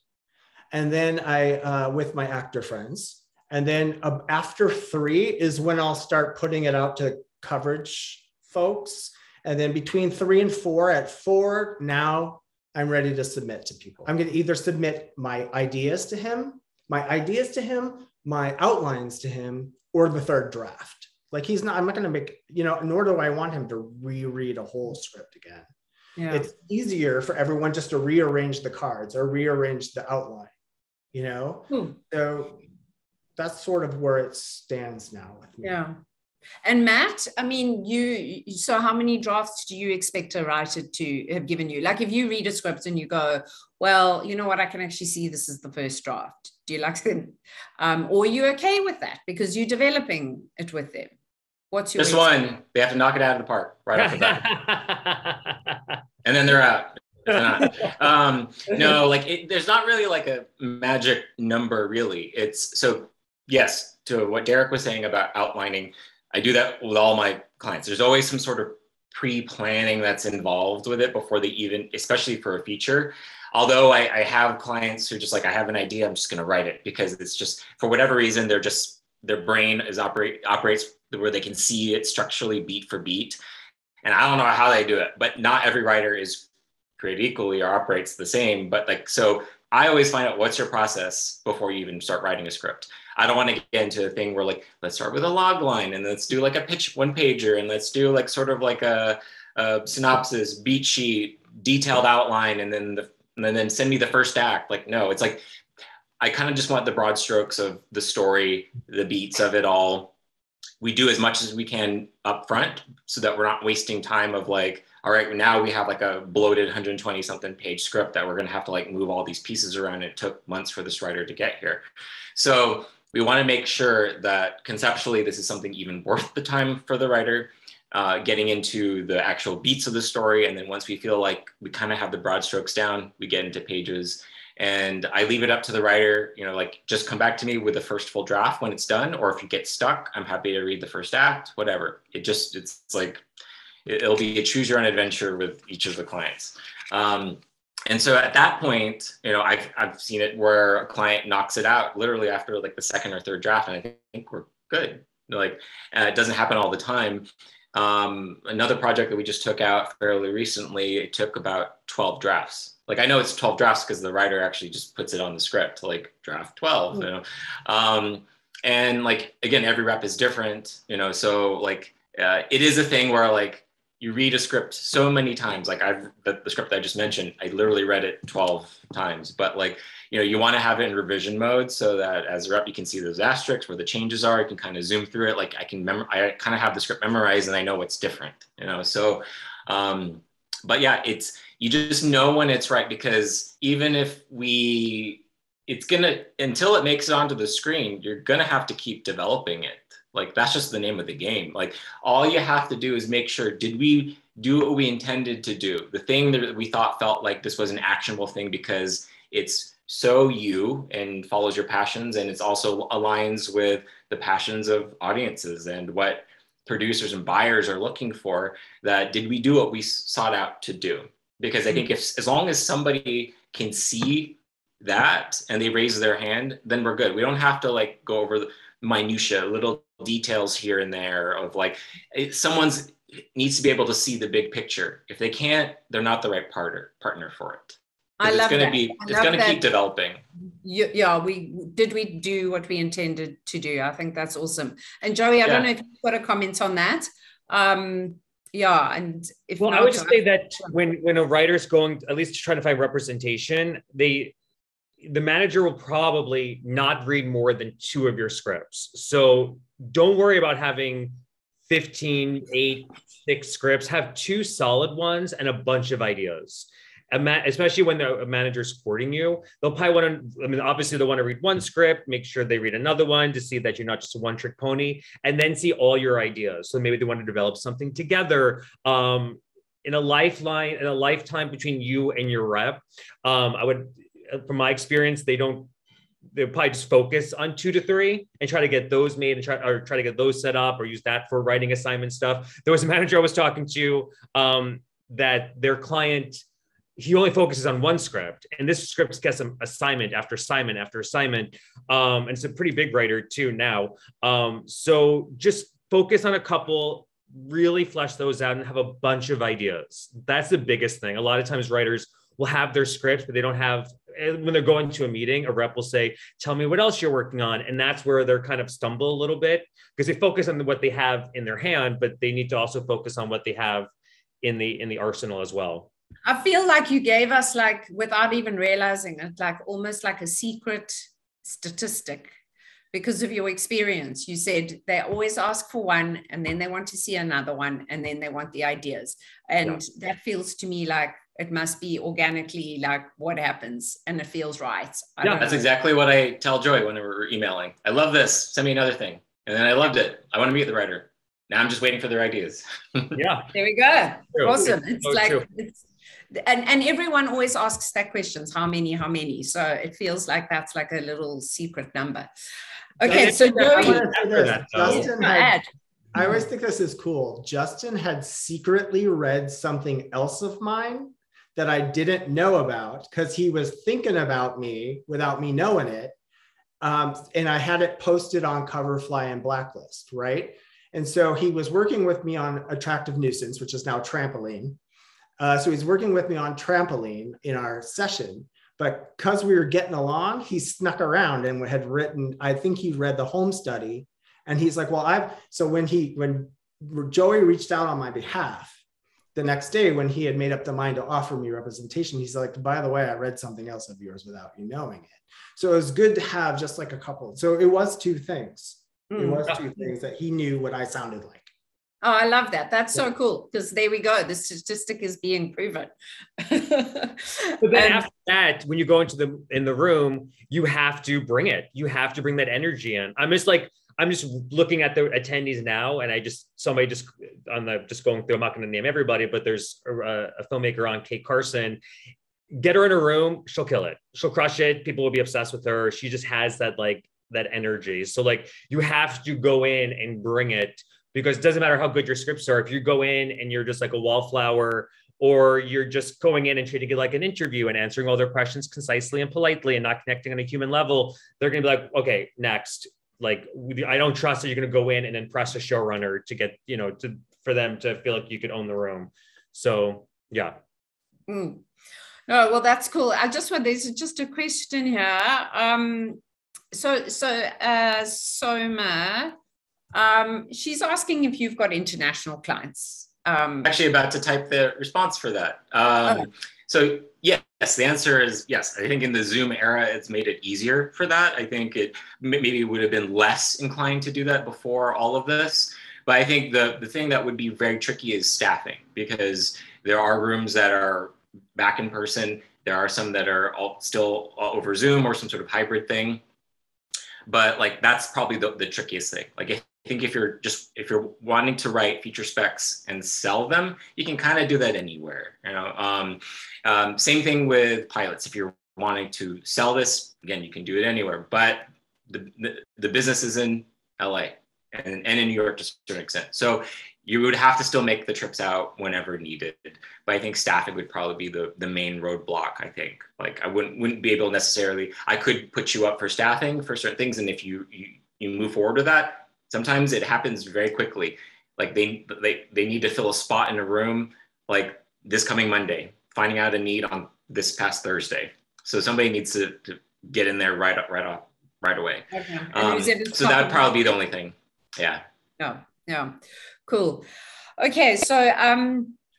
And then I, with my actor friends. And then after 3 is when I'll start putting it out to coverage folks. And then between 3 and 4, at 4, now I'm ready to submit to people. I'm going to either submit my ideas to him, my outlines to him, or the 3rd draft. Like I'm not going to make, nor do I want him to reread a whole script again. Yeah. It's easier for everyone just to rearrange the cards or rearrange the outline, So that's sort of where it stands now with me. Yeah. And Matt, I mean, so how many drafts do you expect a writer to have given you? Like if you read a script and you go, well, you know what, I can actually see this is the first draft. Do you like them? Or are you okay with that because you're developing it with them? What's your Just one, they have to knock it out of the park right off the bat. And then they're out. No, like there's not really like a magic number really. It's so, yes, to what Derek was saying about outlining, I do that with all my clients. There's always some sort of pre-planning that's involved with it before they even, especially for a feature. Although I have clients who are just like, I have an idea, I'm just going to write it because it's just, for whatever reason, their brain operates where they can see it structurally beat for beat. And I don't know how they do it, but not every writer is created equally or operates the same. But like, so I always find out what's your process before you even start writing a script. I don't want to get into a thing where like, let's start with a log line and let's do like a pitch 1-pager and let's do like sort of like a synopsis, beat sheet, detailed outline, and then send me the first act. Like, no, it's like, I kind of just want the broad strokes of the story, the beats of it all. We do as much as we can up front so that we're not wasting time of like, all right, now we have like a bloated 120 something page script that we're going to have to like move all these pieces around. It took months for this writer to get here. So we want to make sure that conceptually, this is something even worth the time for the writer, getting into the actual beats of the story. And then once we feel like we kind of have the broad strokes down, we get into pages. And I leave it up to the writer, like just come back to me with the first full draft when it's done. Or if you get stuck, I'm happy to read the first act, whatever. It's like, it'll be a choose your own adventure with each of the clients. And so at that point, I've seen it where a client knocks it out literally after like the 2nd or 3rd draft. And I think we're good. Like, it doesn't happen all the time. Another project that we just took out fairly recently, it took about 12 drafts. Like, I know it's 12 drafts because the writer actually just puts it on the script, like draft 12, And like, again, every rep is different, so like, it is a thing where like, you read a script so many times. Like the script I just mentioned, I literally read it 12 times, but like, you know, you want to have it in revision mode so that as a rep, you can see those asterisks where the changes are. You can kind of zoom through it. Like I kind of have the script memorized and I know what's different, you know? So, but yeah, you just know when it's right, because even if until it makes it onto the screen, you're going to have to keep developing it. Like that's just the name of the game. Like all you have to do is make sure, did we do what we intended to do? The thing that we felt like this was an actionable thing because it's so you and follows your passions, and it's also aligns with the passions of audiences and what producers and buyers are looking for. That did we do what we sought out to do? Because I think as long as somebody can see that and they raise their hand, then we're good. We don't have to like go over the minutia, little details here and there of like, someone's needs to be able to see the big picture. If they can't, they're not the right partner for it. I love that. It's going to keep developing. Yeah, we do what we intended to do. I think that's awesome. And Joey, I don't know if you've got a comment on that. Yeah, and if I would just say that when a writer's going, at least trying to find representation, the manager will probably not read more than 2 of your scripts. So don't worry about having 15, 8, 6 scripts. Have 2 solid ones and a bunch of ideas. Especially when the manager's courting you, they'll probably want to, I mean, obviously they'll want to read 1 script, make sure they read another one to see that you're not just a one-trick pony, and then see all your ideas. So maybe they want to develop something together. In a lifetime between you and your rep, I would, from my experience, they'll probably just focus on 2 to 3 and try to get those made and try to get those set up or use that for writing assignment stuff. There was a manager I was talking to that their client, he only focuses on 1 script, and this script gets him assignment after assignment after assignment. And it's a pretty big writer too now. So just focus on a couple, really flesh those out and have a bunch of ideas. That's the biggest thing. A lot of times writers will have their scripts, but they don't have, when they're going to a meeting, a rep will say, tell me what else you're working on. And that's where they're kind of stumble a little bit, because they focus on what they have in their hand, but they need to also focus on what they have in the arsenal as well. I feel like you gave us, like, without even realizing it, like almost like a secret statistic because of your experience. You said they always ask for 1 and then they want to see another one and then they want the ideas. And that feels to me like it must be organically like what happens and it feels right. That's exactly what I tell Joy when we're emailing. I love this. Send me another thing. And then I loved it. I want to meet the writer. Now I'm just waiting for their ideas. Yeah. There we go. True. Awesome. It's so like, true. And everyone always asks that questions, how many? So it feels like that's like a little secret number. Okay, so I always think this is cool. Justin had secretly read something else of mine that I didn't know about because he was thinking about me without me knowing it. And I had it posted on Coverfly and Blacklist, right? And so he was working with me on Attractive Nuisance, which is now Trampoline. So he's working with me on Trampoline in our session, but because we were getting along, he snuck around and had written, I think he read the home study. And he's like, well, so when Joey reached out on my behalf, the next day when he had made up the mind to offer me representation, he's like, by the way, I read something else of yours without you knowing it. So it was good to have just like a couple. So it was 2 things. It was 2 things that he knew what I sounded like. Oh, I love that. That's so cool, because there we go. The statistic is being proven. But then after that, when you go into the room, you have to bring it. You have to bring that energy in. I'm just looking at the attendees now, and somebody just going through. I'm not going to name everybody, but there's a filmmaker on, Kate Carson. Get her in a room, she'll kill it. She'll crush it. People will be obsessed with her. She just has that energy. So like you have to go in and bring it. Because it doesn't matter how good your scripts are. If you go in and you're just like a wallflower, or you're just going in and treating it like an interview and answering all their questions concisely and politely and not connecting on a human level, they're going to be like, okay, next. Like, I don't trust that you're going to go in and impress a showrunner to get, for them to feel like you could own the room. So, yeah. No, well, that's cool. There's just a question here. Soma, she's asking if you've got international clients. Actually about to type the response for that. So yes, the answer is yes. I think in the Zoom era, it's made it easier for that. I think it maybe would have been less inclined to do that before all of this. But I think the thing that would be very tricky is staffing, because there are rooms that are back in person. There are some that are still over Zoom or some sort of hybrid thing. But like, that's probably the trickiest thing. Like, I think if you're wanting to write feature specs and sell them, you can kind of do that anywhere. You know, same thing with pilots. If you're wanting to sell this, again, you can do it anywhere. But the business is in LA and in New York to a certain extent. So you would have to still make the trips out whenever needed. But I think staffing would probably be the main roadblock, I think. Like, I wouldn't be able necessarily, I could put you up for staffing for certain things. And if you move forward with that, sometimes it happens very quickly. Like they need to fill a spot in a room like this coming Monday, finding out a need on this past Thursday. So somebody needs to get in there right away. Okay. So that'd probably be the only thing. Yeah. Yeah. Cool. Okay. So,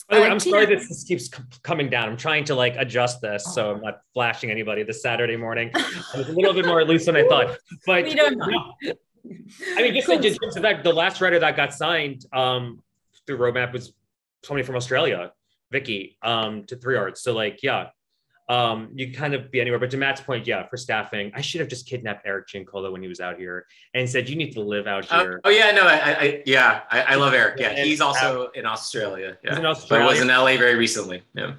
by the way, I'm sorry this keeps coming down. I'm trying to like adjust this so I'm not flashing anybody this Saturday morning. I was a little bit more loose than I thought, but we don't mind. I mean, just to that, the last writer that got signed through Roadmap was somebody from Australia, Vicky, to 3 Arts. So like, yeah, you kind of be anywhere. But to Matt's point, yeah, for staffing, I should have just kidnapped Eric Giancola when he was out here and said, you need to live out here. Oh yeah, no, I love Eric. Yeah, he's also in Australia. Yeah, he's in Australia. But was in LA very recently. Yeah.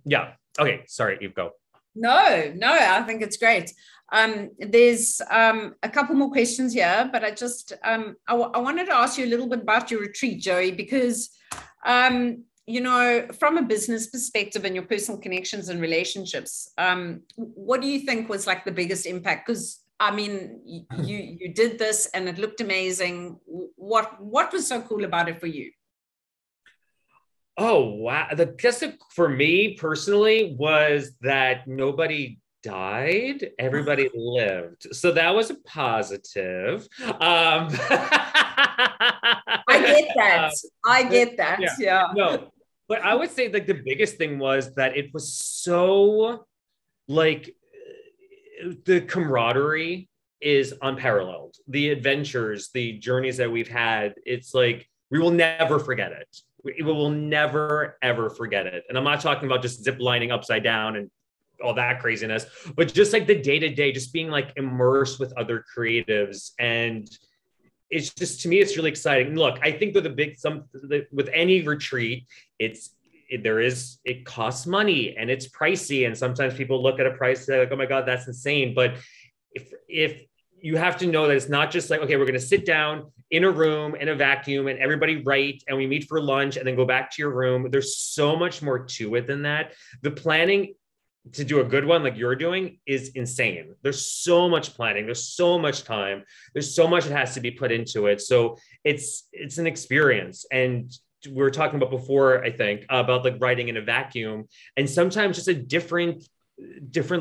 Yeah. Okay. Sorry, you go. No, I think it's great. There's a couple more questions here, but I just I wanted to ask you a little bit about your retreat, Joey, because you know, from a business perspective and your personal connections and relationships, what do you think was like the biggest impact? Because I mean, you did this and it looked amazing. What was so cool about it for you? Oh wow! The guess for me personally was that nobody died, everybody lived, so that was a positive. I get that. Yeah. No, but I would say like the biggest thing was that it was so like the camaraderie is unparalleled. The adventures, the journeys that we've had, it's like we will never forget it. We will never, ever forget it. And I'm not talking about just zip lining upside down and all that craziness, but just like the day-to-day, just being like immersed with other creatives. And it's just, to me, it's really exciting. Look, I think with any retreat, it costs money and it's pricey. And sometimes people look at a price and say like, oh my God, that's insane. But if you have to know that it's not just like, okay, we're going to sit down in a room in a vacuum and everybody write and we meet for lunch and then go back to your room. There's so much more to it than that. The planning to do a good one like you're doing is insane. There's so much planning. There's so much time. There's so much that has to be put into it. So it's an experience. And we were talking about before, I think, about like writing in a vacuum and sometimes just a different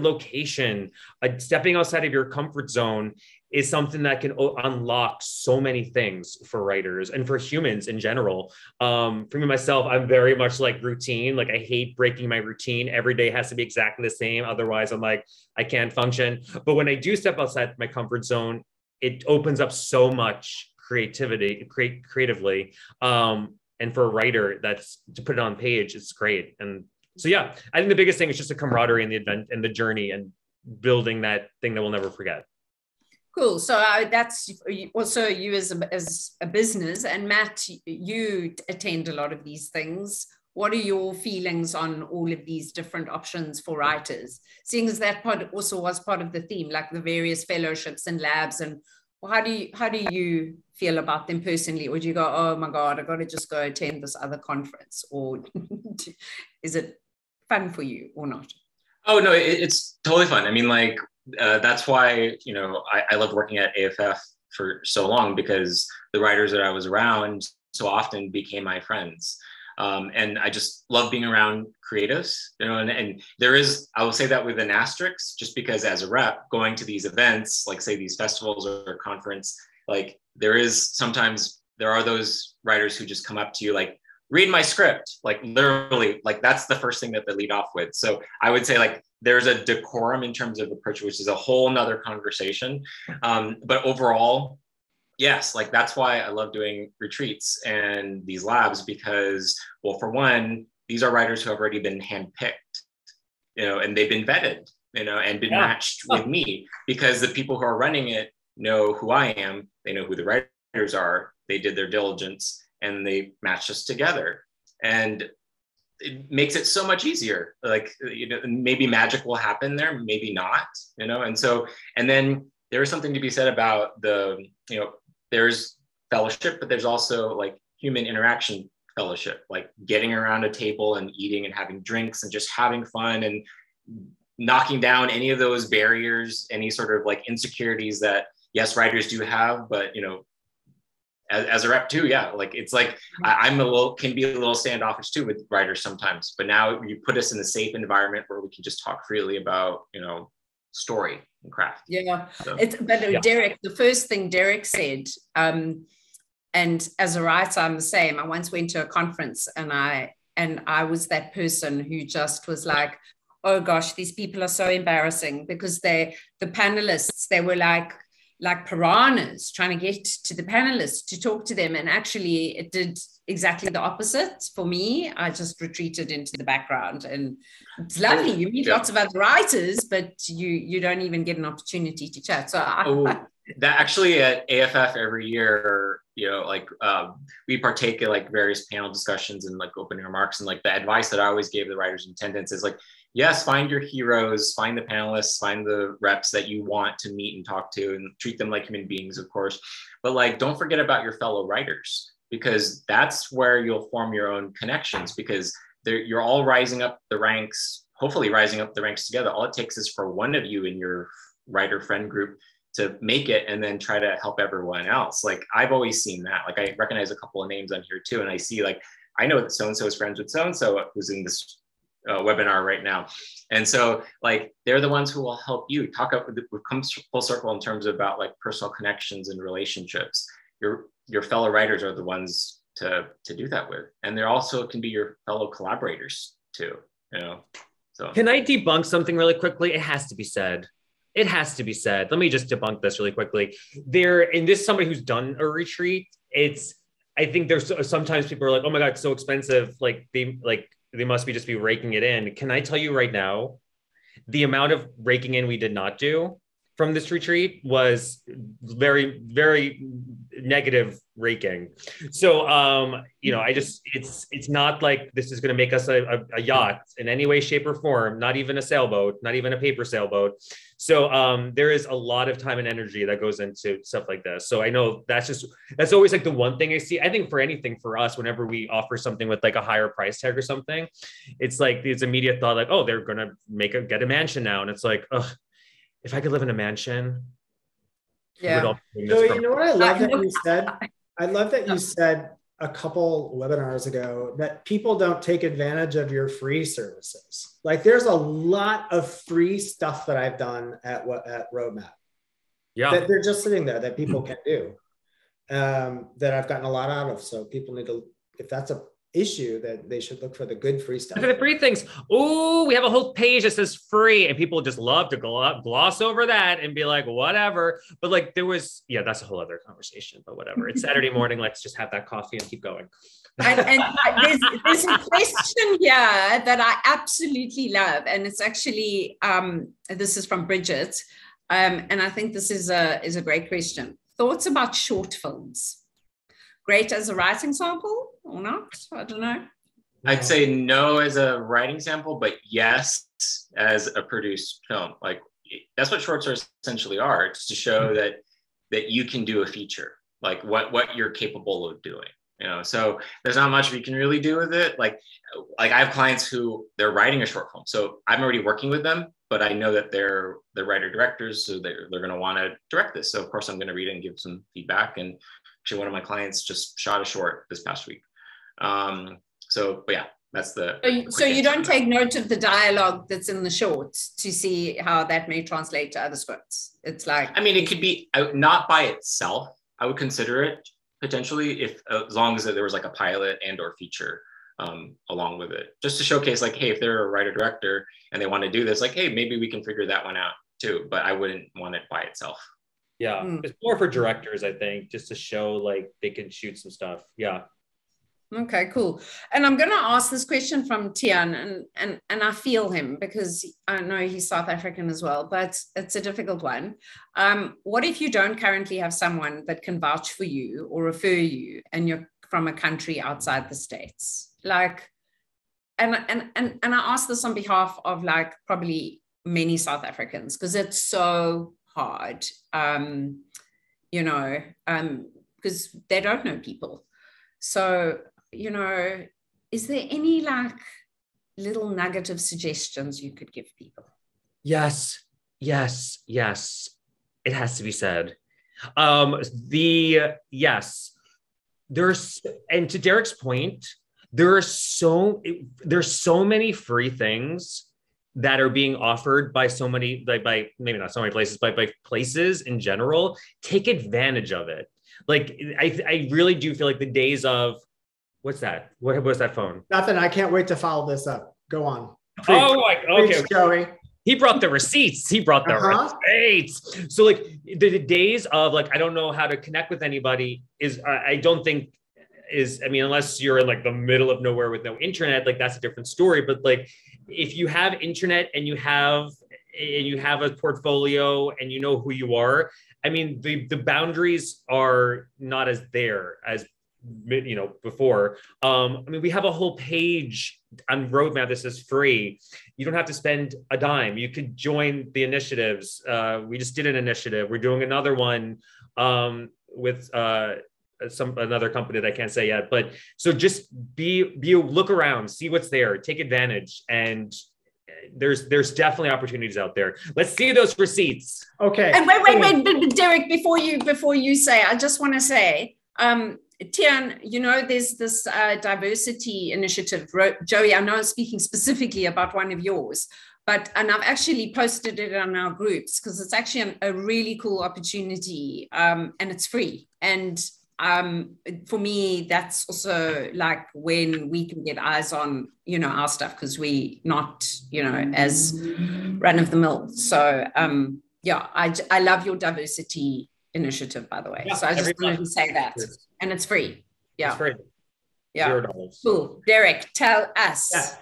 location, stepping outside of your comfort zone is something that can unlock so many things for writers and for humans in general. For me, myself, I'm very much like routine. Like I hate breaking my routine. Every day has to be exactly the same. Otherwise I'm like, I can't function. But when I do step outside my comfort zone, it opens up so much creatively. And for a writer, that's to put it on page, it's great. And so, yeah, I think the biggest thing is just the camaraderie and the event and the journey and building that thing that we'll never forget. Cool. So that's also you as a business, and Matt, you attend a lot of these things. What are your feelings on all of these different options for writers? Seeing as that part also was part of the theme, like the various fellowships and labs, and how do you feel about them personally? Or do you go, oh my God, I got to just go attend this other conference? Or is it fun for you or not? Oh no, it's totally fun. I mean, like that's why, you know, I loved working at AFF for so long, because the writers that I was around so often became my friends. And I just love being around creatives, you know, and there is, I will say that with an asterisk, just because as a rep going to these events, like say these festivals or conference, like there is sometimes there are those writers who just come up to you like, read my script, like literally, like that's the first thing that they lead off with. So I would say like there's a decorum in terms of approach, which is a whole nother conversation. But overall, yes, like that's why I love doing retreats and these labs because, well, for one, these are writers who have already been handpicked, you know, and they've been vetted, you know, and been matched with me because the people who are running it know who I am. They know who the writers are. They did their diligence and they matched us together. And it makes it so much easier. Like, you know, maybe magic will happen there, maybe not, you know? And so, and then there is something to be said about the, you know, there's fellowship, but there's also like human interaction fellowship, like getting around a table and eating and having drinks and just having fun and knocking down any of those barriers, any sort of like insecurities that, yes, writers do have, but, you know, as a rep too, yeah, like it's like can be a little standoffish too with writers sometimes, but now you put us in a safe environment where we can just talk freely about, you know, story and craft. Yeah, so. Derek, the first thing Derek said, and as a writer, I'm the same. I once went to a conference and I was that person who just was like, oh gosh, these people are so embarrassing because the panelists, they were like piranhas trying to get to the panelists to talk to them. And actually it did exactly the opposite for me. I just retreated into the background and it's lovely. You meet lots of other writers, but you don't even get an opportunity to chat. So that actually at AFF every year, you know, like we partake in like various panel discussions and like opening remarks, and like the advice that I always gave the writers in attendance is like, yes, find your heroes, find the panelists, find the reps that you want to meet and talk to and treat them like human beings, of course. But like, don't forget about your fellow writers, because that's where you'll form your own connections, because you're all rising up the ranks, hopefully rising up the ranks together. All it takes is for one of you in your writer friend group to make it and then try to help everyone else. Like I've always seen that. Like I recognize a couple of names on here too. And I see like, I know that so-and-so is friends with so-and-so who's in this webinar right now. And so like, they're the ones who will help you talk up, it comes full circle in terms of about like personal connections and relationships. Your fellow writers are the ones to do that with. And they're also can be your fellow collaborators too, you know? So can I debunk something really quickly? It has to be said. It has to be said. Let me just debunk this really quickly. And this is somebody who's done a retreat. I think there's sometimes people are like, oh my God, it's so expensive. They must be just be raking it in. Can I tell you right now, the amount of raking in we did not do from this retreat was very, very negative raking. So, you know, it's not like this is going to make us a yacht in any way, shape or form, not even a sailboat, not even a paper sailboat. So there is a lot of time and energy that goes into stuff like this. So I know that's always like the one thing I see. I think for anything for us, whenever we offer something with like a higher price tag or something, it's like this immediate thought like, oh, they're going to get a mansion now. And it's like, ugh, if I could live in a mansion. Yeah. So you know what I love that you said? I love that you said a couple webinars ago that people don't take advantage of your free services. Like there's a lot of free stuff that I've done at Roadmap. Yeah. That they're just sitting there that people can do, that I've gotten a lot out of. So people need to, if that's a issue, that they should look for the good free stuff. Look at the free things. Oh, we have a whole page that says free, and people just love to gloss over that and be like, whatever. But like there was, yeah, that's a whole other conversation, but whatever. It's Saturday morning. Let's just have that coffee and keep going. And there's a question here that I absolutely love. And it's actually, this is from Bridget. And I think this is a great question. Thoughts about short films? Great as a writing sample or not? I don't know. I'd say no as a writing sample, but yes as a produced film. Like that's what shorts essentially are. It's to show that you can do a feature, like what you're capable of doing. You know, so there's not much we can really do with it. Like I have clients who they're writing a short film, so I'm already working with them, but I know that they're the writer directors, so they're going to want to direct this. So of course I'm going to read it and give some feedback. And actually, one of my clients just shot a short this past week. But yeah, that's the. So you don't take note of the dialogue that's in the shorts to see how that may translate to other scripts. It's like. I mean, it could be not by itself. I would consider it, potentially, if as long as there was like a pilot and or feature along with it, just to showcase like, hey, if they're a writer director and they want to do this, like, hey, maybe we can figure that one out too. But I wouldn't want it by itself. Yeah, it's more for directors, I think, just to show like they can shoot some stuff. Yeah. Okay, cool. And I'm going to ask this question from Tian, and I feel him because I know he's South African as well, but it's a difficult one. What if you don't currently have someone that can vouch for you or refer you, and you're from a country outside the States? Like, and I ask this on behalf of like probably many South Africans, because it's so hard, you know, because they don't know people. So, you know, is there any like little nugget of suggestions you could give people? Yes. It has to be said. Yes, there's, and to Derek's point, there's so many free things that are being offered by so many, like by maybe not so many places, but by places in general. Take advantage of it. Like, I really do feel like the days of, what's that? What was that phone? Nothing. I can't wait to follow this up. Go on. Okay. Joey. He brought the receipts. He brought the receipts. So like the days of like, I don't know how to connect with anybody is, I don't think is, I mean, unless you're in like the middle of nowhere with no internet, like that's a different story. But like, if you have internet and you have a portfolio and you know who you are, I mean, the boundaries are not as there as, you know, before. I mean, we have a whole page on Roadmap that says free. You don't have to spend a dime. You could join the initiatives. We just did an initiative. We're doing another one with another company that I can't say yet. But so just look around, see what's there, take advantage, and there's definitely opportunities out there. Let's see those receipts. Okay. And wait, Derek, before you say, I just want to say, Tian, you know, there's this diversity initiative. Joey, I know I'm speaking specifically about one of yours, and I've actually posted it on our groups because it's actually a really cool opportunity, and it's free. And for me, that's also like when we can get eyes on, you know, our stuff, because we not, you know, as run of the mill. So yeah, I love your diversity initiative, by the way. Yeah, so I just wanted to say that. And it's free. Yeah. It's free. Yeah. $0. Cool. Derek, tell us. Yeah.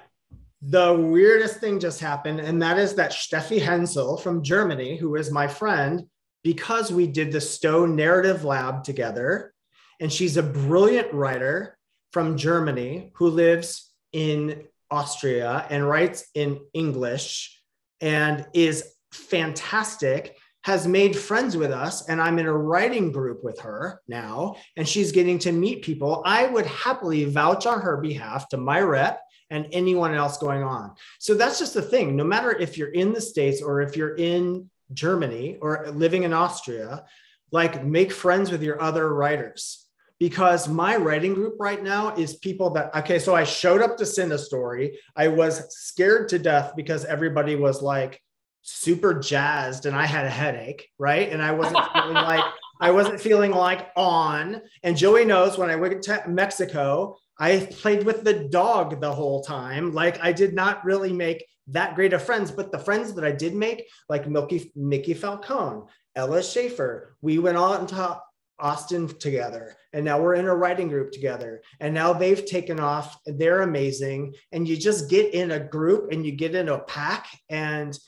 The weirdest thing just happened, and that is that Steffi Hensel from Germany, who is my friend, because we did the Stowe Narrative Lab together, and she's a brilliant writer from Germany who lives in Austria and writes in English and is fantastic, has made friends with us, and I'm in a writing group with her now, and she's getting to meet people. I would happily vouch on her behalf to my rep and anyone else going on. So that's just the thing. No matter if you're in the States or if you're in Germany or living in Austria, like, make friends with your other writers. Because my writing group right now is people that, okay, so I showed up to Cinestory. I was scared to death because everybody was like super jazzed and I had a headache, right? And I wasn't feeling like on. And Joey knows when I went to Mexico, I played with the dog the whole time. Like, I did not really make that great of friends, but the friends that I did make, like Mickey Falcone, Ella Schaefer, we went on to Austin together, and now we're in a writing group together, and now they've taken off. They're amazing. And you just get in a group and you get in a pack, and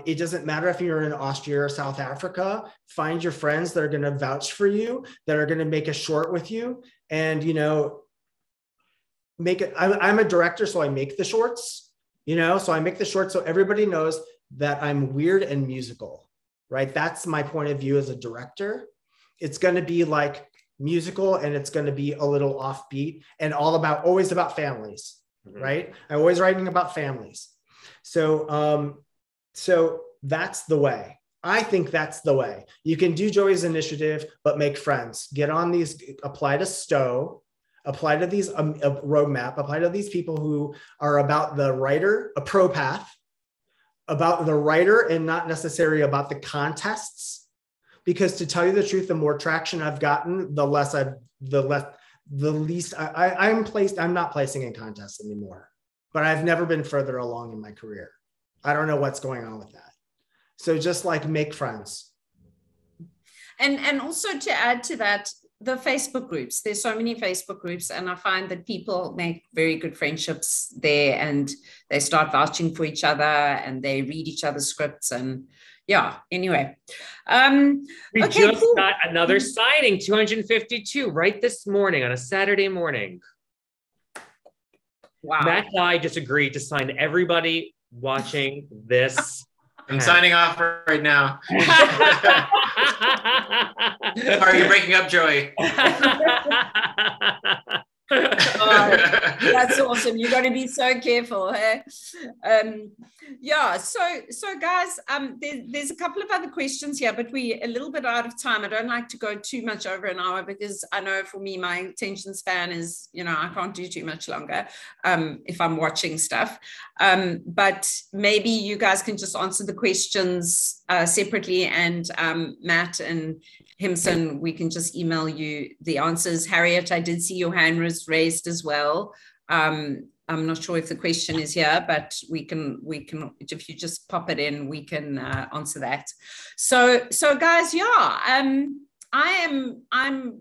it doesn't matter if you're in Austria or South Africa. Find your friends that are going to vouch for you, that are going to make a short with you, and, you know, make it. I'm a director, so I make the shorts, you know, so I make the shorts so everybody knows that I'm weird and musical, right? That's my point of view as a director. It's going to be like musical, and it's going to be a little offbeat and always about families, right? I'm always writing about families. So, so that's the way. I think that's the way. You can do Joey's initiative, but make friends. Get on these, apply to Stowe, apply to these roadmap, apply to these people who are about the writer, a pro path, about the writer and not necessarily about the contests. because to tell you the truth, the more traction I've gotten, the least I'm not placing in contests anymore, but I've never been further along in my career. I don't know what's going on with that. So just like make friends. And also to add to that, the Facebook groups, there's so many Facebook groups, and I find that people make very good friendships there, and they start vouching for each other and they read each other's scripts. And yeah, anyway. We okay, just cool. got another signing, 252, right this morning on a Saturday morning. Wow. Matt and I just agreed to sign everybody watching this. I'm signing off right now. Are you breaking up, Joey? That's awesome. You got to be so careful. Hey? Yeah. So guys, there's a couple of other questions here, but we're a little bit out of time. I don't like to go too much over an hour, because I know for me, my attention span is, I can't do too much longer if I'm watching stuff. But maybe you guys can just answer the questions separately, and Matt and Himson, we can just email you the answers. Harriet, I did see your hand was raised as well. I'm not sure if the question is here, but we can, if you just pop it in, we can answer that. So guys, yeah, I'm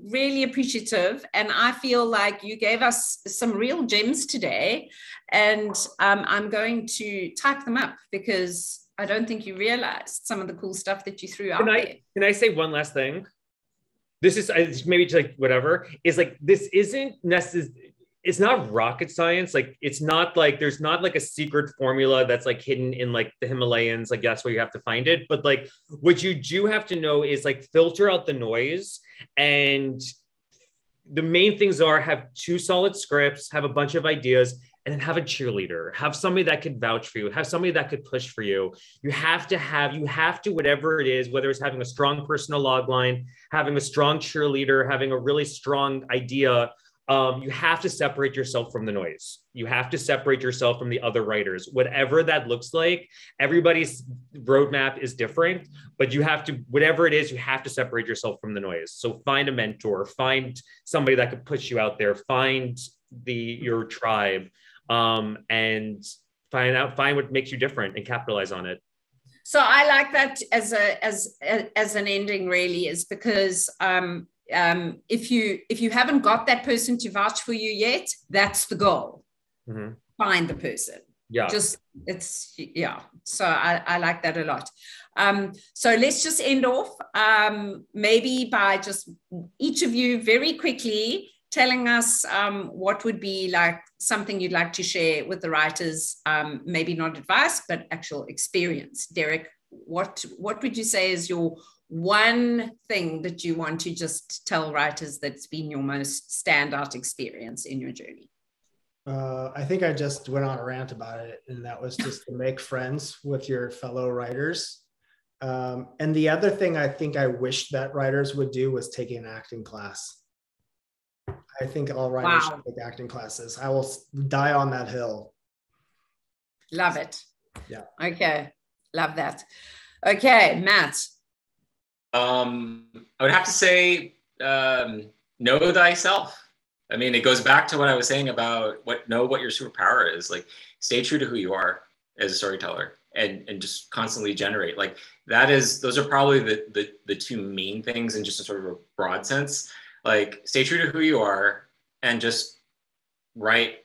really appreciative, and I feel like you gave us some real gems today, and I'm going to type them up, because I don't think you realized some of the cool stuff that you threw out there. Can I say one last thing? This is maybe like whatever, is like, this isn't necessarily, it's not rocket science. Like, it's not like, there's not like a secret formula that's like hidden in like the Himalayas. Like, that's where you have to find it. But like, what you do have to know is like filter out the noise. And the main things are, have 2 solid scripts, have a bunch of ideas, and then have a cheerleader, have somebody that could vouch for you, have somebody that could push for you. You have to, whatever it is, whether it's having a strong personal log line, having a strong cheerleader, having a really strong idea, you have to separate yourself from the noise. You have to separate yourself from the other writers, whatever that looks like. Everybody's roadmap is different, but you have to, whatever it is, you have to separate yourself from the noise. So find a mentor, find somebody that could push you out there, find your tribe, and find what makes you different and capitalize on it. So I like that as an ending, really, is because if you haven't got that person to vouch for you yet, that's the goal. Mm-hmm. Find the person. Yeah. So I like that a lot. So let's just end off maybe by just each of you very quickly telling us what would be like something you'd like to share with the writers, maybe not advice, but actual experience. Derek, what would you say is your one thing that you want to just tell writers that's been your most standout experience in your journey? I think I just went on a rant about it, and that was just to make friends with your fellow writers. And the other thing I think I wish that writers would do was take an acting class. I think all writers should take acting classes. I will die on that hill. Love it. Yeah. Okay. Love that. Okay, Matt. I would have to say, know thyself. I mean, it goes back to what I was saying about know what your superpower is. Like, stay true to who you are as a storyteller, and just constantly generate. Like, those are probably the 2 main things in just a sort of a broad sense. Like, stay true to who you are and just write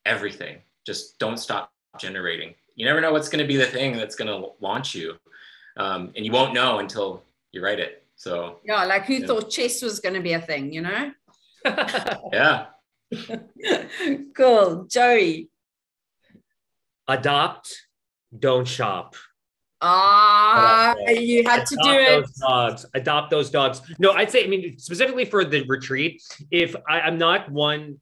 everything. Just don't stop generating. You never know what's going to be the thing that's going to launch you. And you won't know until you write it. So yeah, like who thought chess was going to be a thing, you know? Yeah. Cool. Joey. Adopt, don't shop. You had to do it. Adopt those dogs. No, I'd say, I mean, specifically for the retreat, if I'm not one,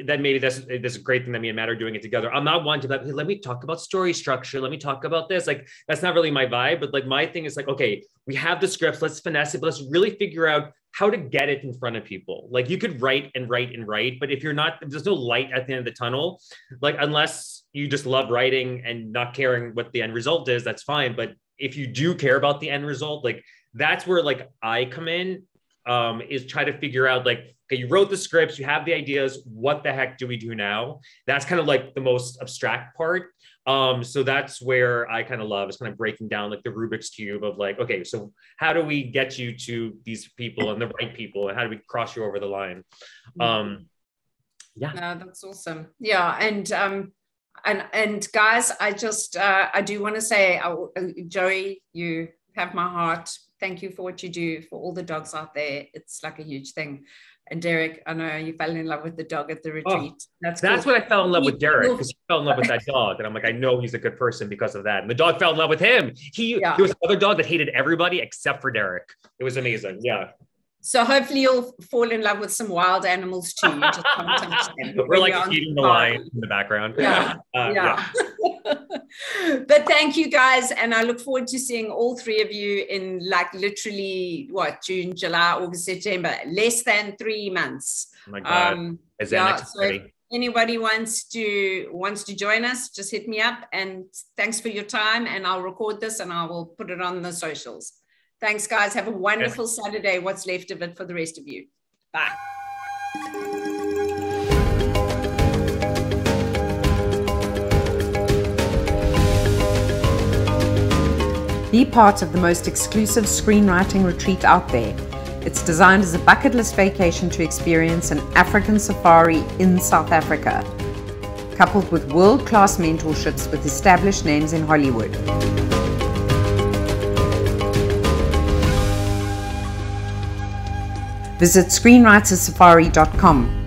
that maybe that's a great thing that me and Matt are doing it together. I'm not one to like, hey, let me talk about story structure. Let me talk about this. Like, that's not really my vibe, but like my thing is like, okay, we have the scripts, let's finesse it, but let's really figure out how to get it in front of people. Like, you could write and write and write, but if there's no light at the end of the tunnel, like, unless you just love writing and not caring what the end result is, that's fine. But if you do care about the end result, like, that's where like I come in, is try to figure out like, okay, you wrote the scripts, you have the ideas, what the heck do we do now? That's kind of like the most abstract part. So that's where I kind of love is kind of breaking down like the Rubik's Cube of like, okay, so how do we get you to these people and the right people, and how do we cross you over the line? Yeah, no, that's awesome. Yeah, and guys, I just I do want to say, Joey, you have my heart. Thank you for what you do for all the dogs out there. It's like a huge thing. And Derek, I know you fell in love with the dog at the retreat. That's cool. What I fell in love with Derek, because he fell in love with that dog. And I'm like, I know he's a good person because of that. And the dog fell in love with him. There was another dog that hated everybody except for Derek. It was amazing. Yeah. So hopefully you'll fall in love with some wild animals too. You just can't touch them. We're like feeding the lion in the background. Yeah. But thank you guys. And I look forward to seeing all three of you in like literally June, July, August, September, less than 3 months. Oh my God. So if anybody wants to join us, just hit me up, and thanks for your time, and I'll record this and I will put it on the socials. Thanks, guys. Have a wonderful Saturday, what's left of it for the rest of you. Bye. Be part of the most exclusive screenwriting retreat out there. It's designed as a bucket list vacation to experience an African safari in South Africa, coupled with world-class mentorships with established names in Hollywood. Visit ScreenwritersSafari.com